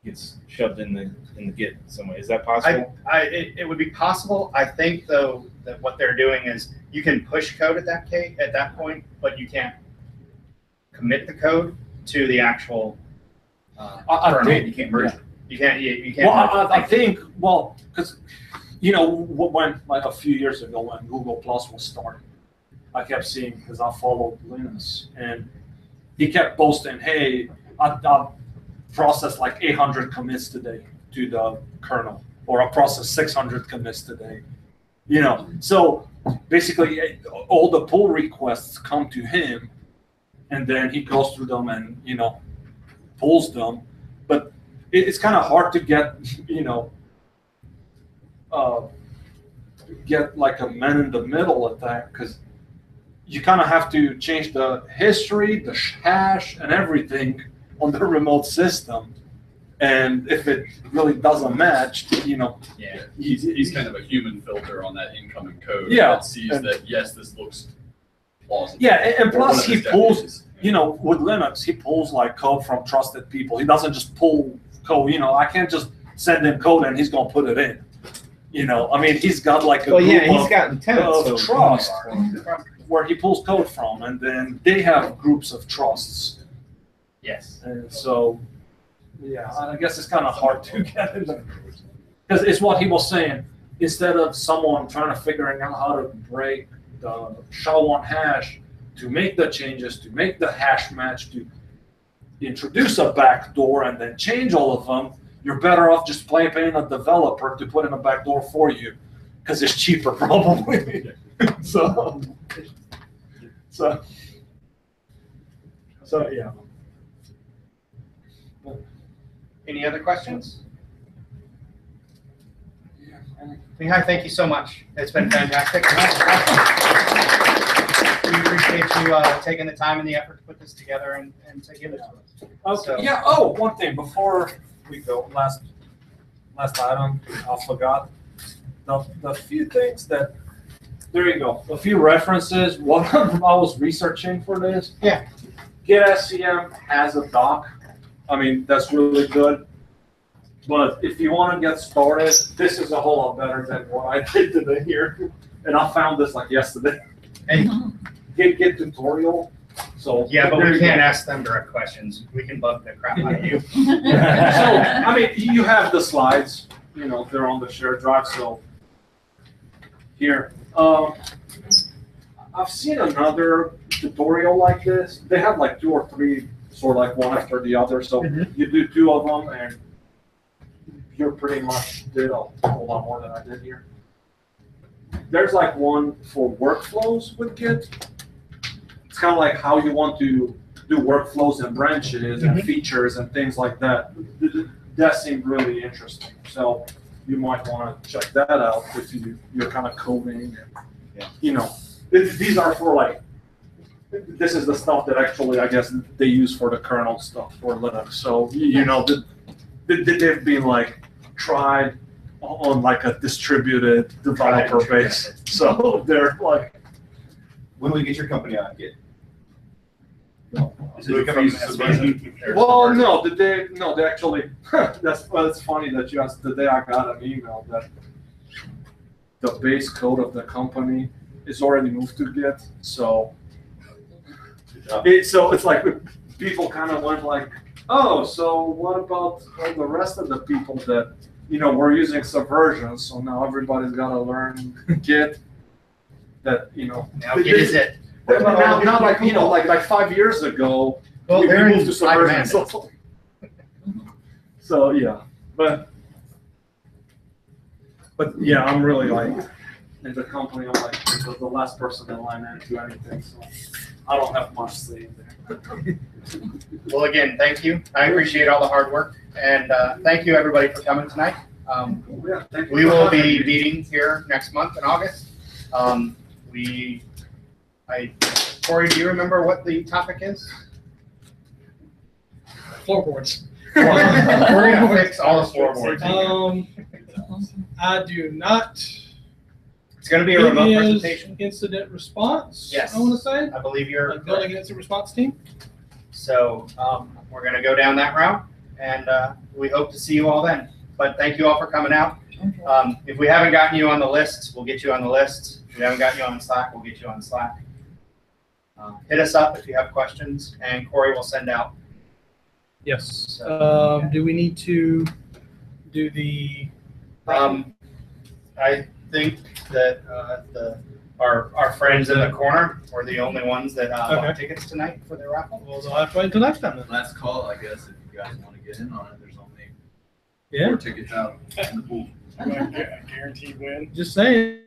gets shoved in the Git some way. Is that possible? It would be possible. I think though that what they're doing is you can push code at that point, but you can't commit the code to the actual kernel. think- You can't merge it. You can't. You can't. Well, merge it. I think, well, because, you know, when, like a few years ago when Google Plus was starting, I kept seeing, because I followed Linus, and he kept posting, hey, I processed like 800 commits today to the kernel, or I processed 600 commits today. You know, so basically all the pull requests come to him, and then he goes through them and, you know, pulls them. But it's kind of hard to get, you know, get like a man in the middle attack, because you kind of have to change the history, the hash, and everything on the remote system. And if it really doesn't match, you know. Yeah, he's kind of a human filter on that incoming code. Yeah. That sees that, yes, this looks plausible. Yeah, and Or plus one of he his pulls, definitions. you know, with Linux, he pulls like code from trusted people. He doesn't just pull code, you know, I can't just send him code and he's gonna put it in. You know, I mean, he's got like a Well, yeah, group he's got lieutenants of so- trust where he pulls code from, and then they have groups of trusts. Yes. And so, yeah, I guess it's kind of hard to get into, because it's what he was saying. Instead of someone trying to figuring out how to break the SHA-1 hash to make the changes, to make the hash match, to introduce a backdoor and then change all of them, you're better off just paying a developer to put in a backdoor for you, because it's cheaper probably. so yeah. Any other questions? Mihai, thank you so much. It's been fantastic. We appreciate you taking the time and the effort to put this together and to give it to us. Okay. So- Yeah. Oh, one thing before we go, last item, I forgot. The few things that, there you go. A few references. One of them I was researching for this. Yeah. GetSCM has a doc. I mean, that's really good. But if you want to get started, this is a whole lot better than what I did today here. And I found this like yesterday. Hey. Get tutorial. So Yeah, but there we you can't go. ask them direct questions. We can bug the crap out of you. So, I mean, you have the slides, you know, they're on the shared drive, so here. I've seen another tutorial like this. They have like 2 or 3, sort of like one after the other, so you do 2 of them, and you're pretty much did a whole lot more than I did here. There's like one for workflows with Git. It's kind of like how you want to do workflows and branches and features and things like that. That seemed really interesting. So you might want to check that out if you're kind of coding. And, you know, these are for like, this is the stuff that actually, I guess, they use for the kernel stuff for Linux. So, you know, they've been like tried on like a distributed developer base. So they're like. When will you get your company on Git? Is it a free subversion? Well, no, they actually, it's funny that you asked. The day I got an email that the base code of the company is already moved to Git, so it's like people kind of went like, oh, so what about all the rest of the people that, you know, we're using Subversion, so now everybody's got to learn Git. That, you know, Now Git is it. Now, like, you know, like 5 years ago, Well, we they're moved in to Subversion. Subversion. So yeah, but yeah, I'm really like in the company. I'm like the last person in line to do anything, so I don't have much say in there. Well, again, thank you. I appreciate all the hard work, and thank you everybody for coming tonight. Yeah, thank you We for will having be me. meeting here next month in August. Corey, do you remember what the topic is? Floorboards. We're gonna fix all the floorboards. I do not. It's going to be a remote It is presentation. Incident response. Yes. I want to say. I believe you're Like building an incident response team. So we're going to go down that route, and we hope to see you all then. But thank you all for coming out. If we haven't gotten you on the list, we'll get you on the list. If we haven't gotten you on Slack, we'll get you on Slack. Hit us up if you have questions, and Corey will send out. Yes. So, Do we need to do the? I think that our friends in the corner were the only ones that bought tickets tonight for their raffle. Well, they'll have to wait until next time then. Last call, I guess, if you guys want to get in on it. There's only Yeah. 4 tickets out in the pool. Guaranteed win. Just saying.